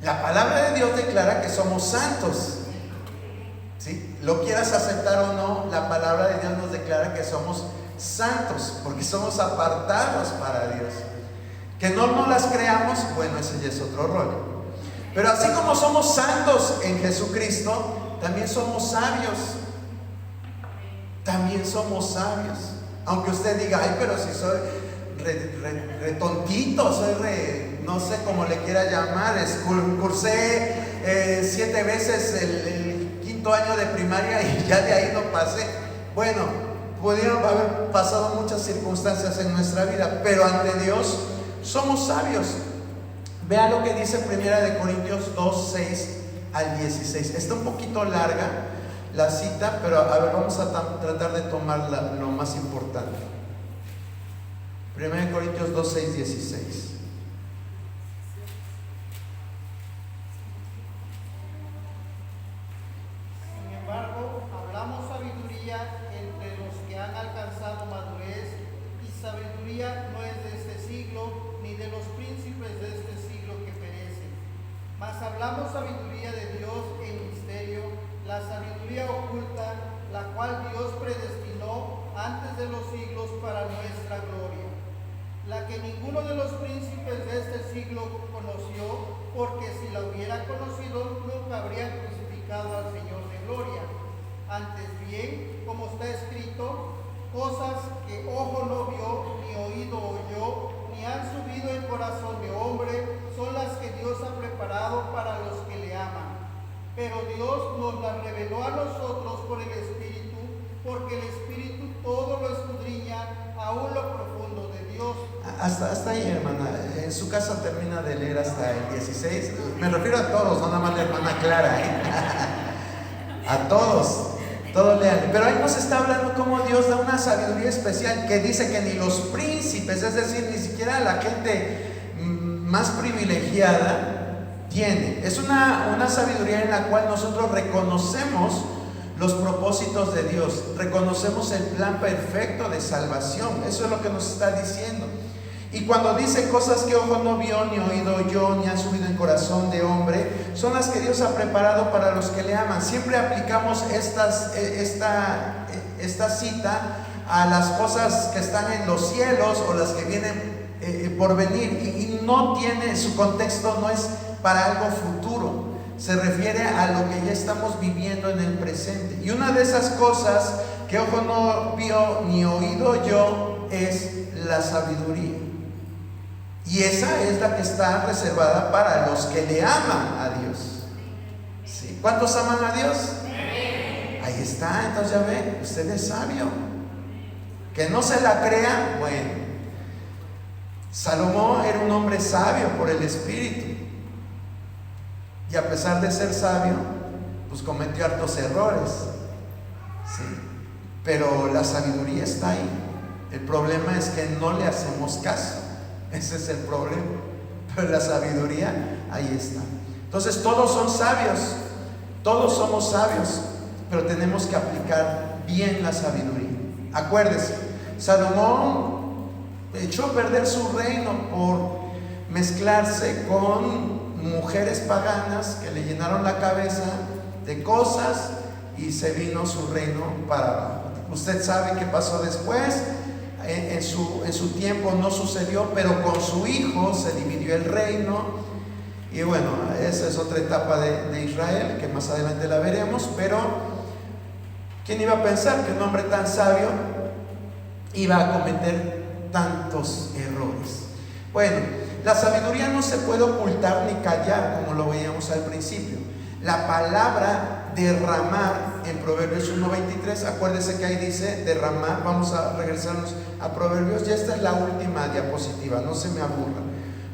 La palabra de Dios declara que somos santos. ¿Sí? Lo quieras aceptar o no, la palabra de Dios nos declara que somos santos, porque somos apartados para Dios. Que no nos las creamos, bueno, ese ya es otro rollo. Pero así como somos santos en Jesucristo, también somos sabios. También somos sabios. Aunque usted diga, ay, pero si soy re tontito, soy no sé cómo le quiera llamar, cursé 7 veces el 5º año de primaria y ya de ahí no pasé. Bueno, pudieron haber pasado muchas circunstancias en nuestra vida, pero ante Dios somos sabios. Vea lo que dice 1 Corintios 2, 6 al 16. Está un poquito larga la cita, pero a ver, vamos a tratar de tomar lo más importante. 1 Corintios 2, 6, 16. Sin embargo, hablamos sabiduría entre los que han alcanzado madurez, y sabiduría no es de este siglo, ni de los príncipes de este siglo que perecen. Mas hablamos sabiduría de Dios en misterio, la sabiduría oculta, la cual Dios predestinó antes de los siglos para nuestra gloria, la que ninguno de los príncipes de este siglo conoció, porque si la hubiera conocido nunca habrían crucificado al Señor de gloria. Antes bien, como está escrito, cosas que ojo no vio, ni oído oyó, ni han subido en corazón de hombre, son las que Dios ha preparado para los que le aman. Pero Dios nos las reveló a nosotros por el Espíritu, porque el Espíritu todo lo escudriña, aún lo profundo de Dios. Hasta ahí, hermana. En su casa termina de leer hasta el 16. Me refiero a todos, no nada más la hermana Clara, ¿eh? A todos lean. Pero ahí nos está hablando cómo Dios da una sabiduría especial que dice que ni los príncipes, es decir, ni siquiera la gente más privilegiada tiene. Es una sabiduría en la cual nosotros reconocemos los propósitos de Dios, reconocemos el plan perfecto de salvación. Eso es lo que nos está diciendo. Y cuando dice cosas que ojo no vio, ni oído oyó, ni han subido en corazón de hombre, son las que Dios ha preparado para los que le aman. Siempre aplicamos esta cita a las cosas que están en los cielos o las que vienen por venir, y no tiene, su contexto no es para algo futuro, se refiere a lo que ya estamos viviendo en el presente. Y una de esas cosas que ojo no vio ni oído yo es la sabiduría, y esa es la que está reservada para los que le aman a Dios. ¿Sí? ¿Cuántos aman a Dios? Ahí está, entonces ya ve, usted es sabio. Que no se la crea, bueno, Salomón era un hombre sabio por el Espíritu, y a pesar de ser sabio, pues cometió hartos errores, ¿sí? Pero la sabiduría está ahí. El problema es que no le hacemos caso, ese es el problema. Pero la sabiduría ahí está. Entonces todos son sabios, todos somos sabios, pero tenemos que aplicar bien la sabiduría. Acuérdese, Salomón echó a perder su reino por mezclarse con mujeres paganas que le llenaron la cabeza de cosas, y se vino su reino para abajo. Usted sabe qué pasó después. En su tiempo no sucedió, pero con su hijo se dividió el reino. Y bueno, esa es otra etapa de Israel que más adelante la veremos. Pero ¿quién iba a pensar que un hombre tan sabio iba a cometer tantos errores? Bueno, la sabiduría no se puede ocultar ni callar, como lo veíamos al principio. La palabra derramar en Proverbios 1:23, acuérdese que ahí dice derramar. Vamos a regresarnos a Proverbios, ya esta es la última diapositiva, no se me aburra.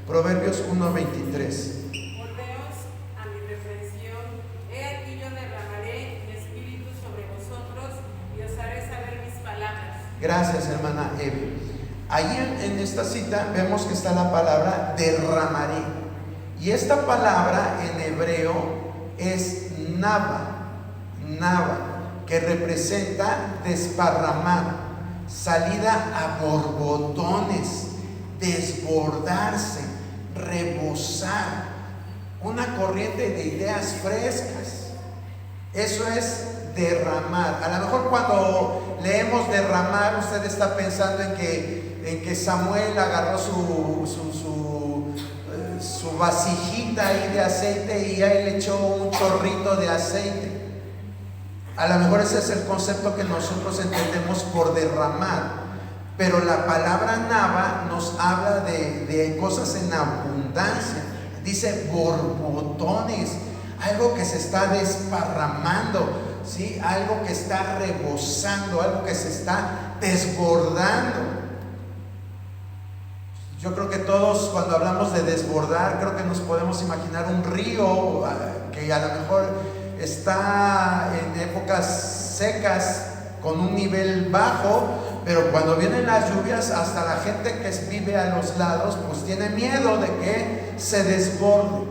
Proverbios 1:23. Volveos a mi reflexión, he aquí yo derramaré mi espíritu sobre vosotros y os haré saber mis palabras. Gracias, hermana Eve. Ahí en esta cita vemos que está la palabra derramaré, y esta palabra en hebreo es nava, que representa desparramar, salida a borbotones, desbordarse, rebosar, una corriente de ideas frescas. Eso es derramar. A lo mejor cuando leemos derramar, usted está pensando en que Samuel agarró su vasijita ahí de aceite y ahí le echó un chorrito de aceite. A lo mejor ese es el concepto que nosotros entendemos por derramar, pero la palabra nava nos habla de cosas en abundancia. Dice borbotones, algo que se está desparramando, ¿sí? Algo que está rebosando, algo que se está desbordando. Yo creo que todos, cuando hablamos de desbordar, creo que nos podemos imaginar un río que a lo mejor está en épocas secas con un nivel bajo, pero cuando vienen las lluvias, hasta la gente que vive a los lados pues tiene miedo de que se desborde.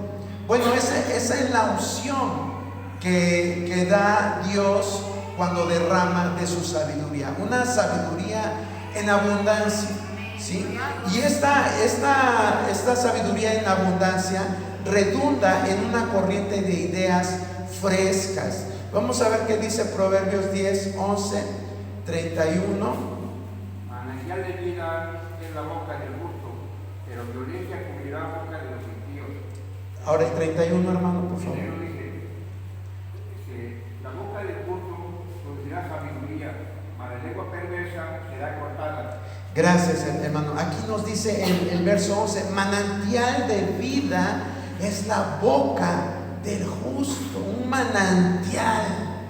Bueno, esa es la unción que da Dios cuando derrama de su sabiduría, una sabiduría en abundancia, ¿sí? Y esta sabiduría en abundancia redunda en una corriente de ideas frescas. Vamos a ver qué dice Proverbios 10, 11, 31. Manantial de vida es la boca del justo, pero violencia cubrirá la boca de los impíos. Ahora el 31, hermano, por favor. Dice, la boca del justo producirá sabiduría, mas la lengua perversa será cortada. Gracias, hermano. Aquí nos dice el verso 11, manantial de vida es la boca del justo, un manantial.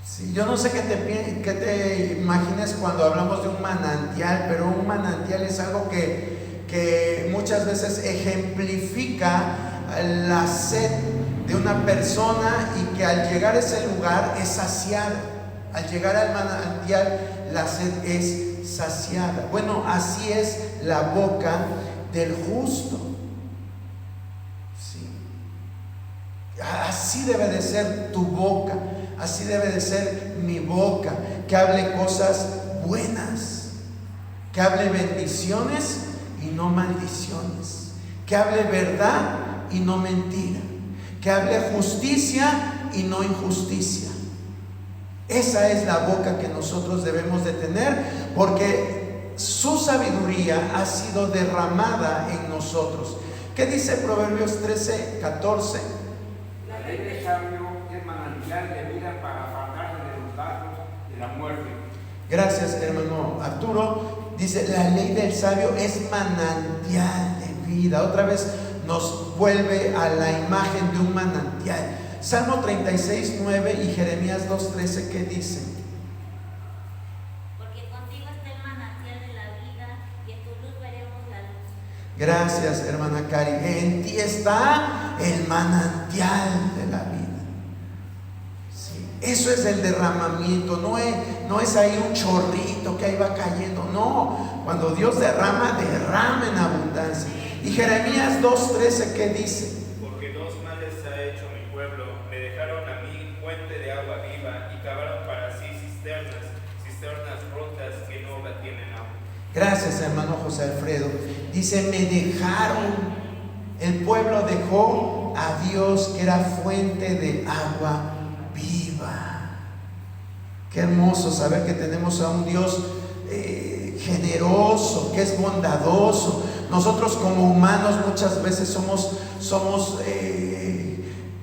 Sí, yo no sé qué te imagines cuando hablamos de un manantial, pero un manantial es algo que muchas veces ejemplifica la sed de una persona, y que al llegar a ese lugar es saciada. Al llegar al manantial, la sed es saciada. Bueno, así es la boca del justo. Sí. Así debe de ser tu boca, así debe de ser mi boca, que hable cosas buenas, que hable bendiciones y no maldiciones, que hable verdad y no mentira, que hable justicia y no injusticia. Esa es la boca que nosotros debemos de tener, porque su sabiduría ha sido derramada en nosotros. ¿Qué dice Proverbios 13:14? La ley del sabio es manantial de vida para apartarse de los lazos de la muerte. Gracias, hermano Arturo. Dice, la ley del sabio es manantial de vida. Otra vez nos vuelve a la imagen de un manantial. Salmo 36:9 y Jeremías 2:13, ¿qué dicen? Porque contigo está el manantial de la vida y en tu luz veremos la luz. Gracias, hermana Cari. En ti está el manantial de la vida. Sí, eso es el derramamiento. No es ahí un chorrito que ahí va cayendo. No, cuando Dios derrama en abundancia. Y Jeremías 2:13, ¿qué dice? Porque dos males ha hecho mi pueblo, me dejaron a mí fuente de agua viva y cavaron para sí cisternas rotas que no tienen agua. Gracias, hermano José Alfredo. Dice, me dejaron, el pueblo dejó a Dios que era fuente de agua viva. Qué hermoso saber que tenemos a un Dios generoso, que es bondadoso. Nosotros como humanos muchas veces somos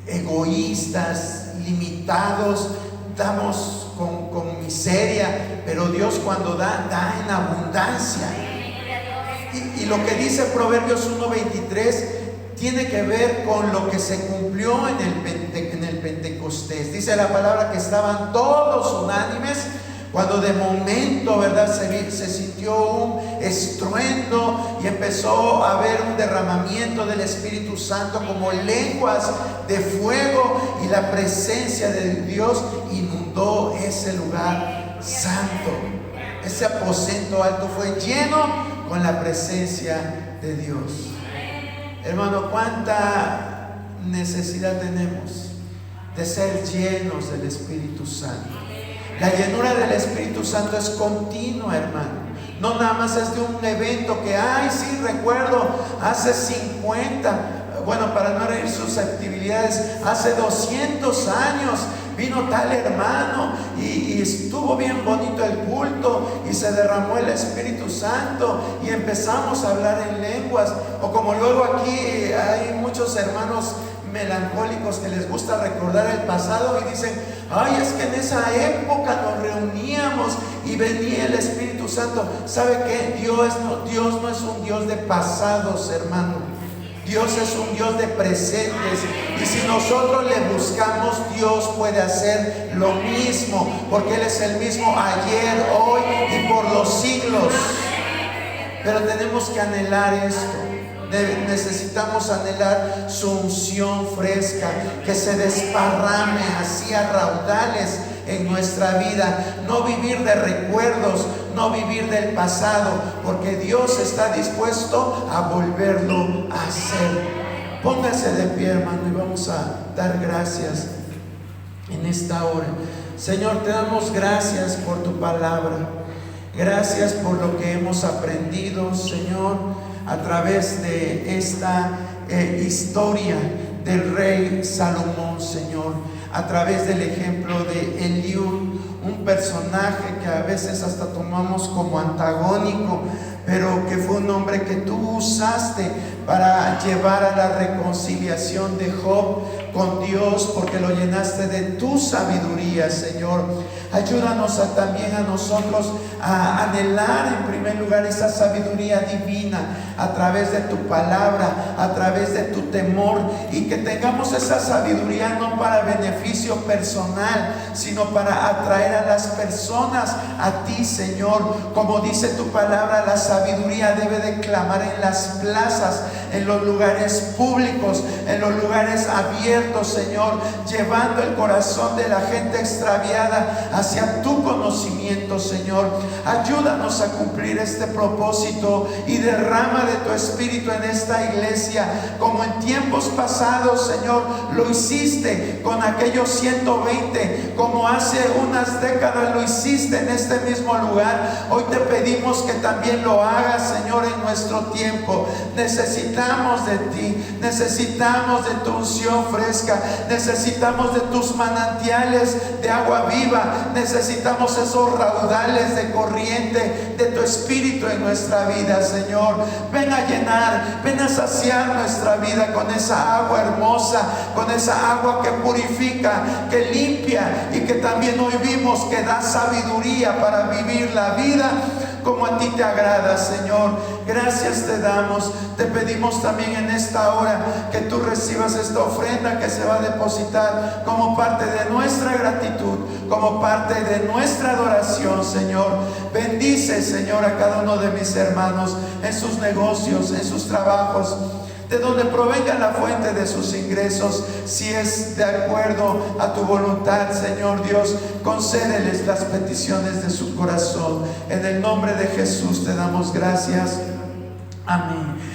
egoístas, limitados, damos con miseria, pero Dios cuando da en abundancia. Y lo que dice Proverbios 1:23 tiene que ver con lo que se cumplió en el Pentecostés. Dice la palabra que estaban todos unánimes cuando de momento, ¿verdad?, se sintió un estruendo y empezó a haber un derramamiento del Espíritu Santo como lenguas de fuego, y la presencia de Dios inundó ese lugar santo. Ese aposento alto fue lleno con la presencia de Dios. Hermano, ¿cuánta necesidad tenemos de ser llenos del Espíritu Santo? La llenura del Espíritu Santo es continua, hermano. No nada más es de un evento que, sí, recuerdo, hace 50, bueno, para no reír susceptibilidades, hace 200 años vino tal hermano y estuvo bien bonito el culto y se derramó el Espíritu Santo y empezamos a hablar en lenguas. O como luego aquí hay muchos hermanos melancólicos que les gusta recordar el pasado y dicen, es que en esa época nos reuníamos y venía el Espíritu Santo. ¿Sabe qué? Dios no es un Dios de pasados, hermano. Dios es un Dios de presentes, y si nosotros le buscamos, Dios puede hacer lo mismo, porque Él es el mismo ayer, hoy y por los siglos. Pero tenemos que anhelar esto. Necesitamos anhelar su unción fresca, que se desparrame así a raudales en nuestra vida. No vivir de recuerdos, no vivir del pasado, porque Dios está dispuesto a volverlo a hacer. Póngase de pie, hermano, y vamos a dar gracias en esta hora. Señor, te damos gracias por tu palabra. Gracias por lo que hemos aprendido, Señor, a través de esta historia del rey Salomón, Señor, a través del ejemplo de Eliud, un personaje que a veces hasta tomamos como antagónico, pero que fue un hombre que tú usaste para llevar a la reconciliación de Job con Dios, porque lo llenaste de tu sabiduría, Señor. Ayúdanos también a nosotros a anhelar en primer lugar esa sabiduría divina a través de tu palabra, a través de tu temor, y que tengamos esa sabiduría no para beneficio personal, sino para atraer a las personas a ti, Señor. Como dice tu palabra, la sabiduría debe de clamar en las plazas, en los lugares públicos, en los lugares abiertos, Señor, llevando el corazón de la gente extraviada hacia tu conocimiento, Señor. Ayúdanos a cumplir este propósito y derrama de tu Espíritu en esta iglesia, como en tiempos pasados, Señor, lo hiciste con aquellos 120, como hace unas décadas lo hiciste en este mismo lugar. Hoy te pedimos que también lo hagas, Señor, en nuestro tiempo. Necesitamos de ti, necesitamos de tu unción fresca, necesitamos de tus manantiales de agua viva, necesitamos esos raudales de corriente de tu Espíritu en nuestra vida, Señor. Ven a llenar, ven a saciar nuestra vida con esa agua hermosa, con esa agua que purifica, que limpia y que también hoy vimos que da sabiduría para vivir la vida como a ti te agrada, Señor. Gracias te damos. Te pedimos también en esta hora que tú recibas esta ofrenda que se va a depositar como parte de nuestra gratitud, como parte de nuestra adoración, Señor. Bendice, Señor, a cada uno de mis hermanos en sus negocios, en sus trabajos, de donde provenga la fuente de sus ingresos, si es de acuerdo a tu voluntad, Señor Dios. Concédeles las peticiones de su corazón. En el nombre de Jesús te damos gracias. Amén.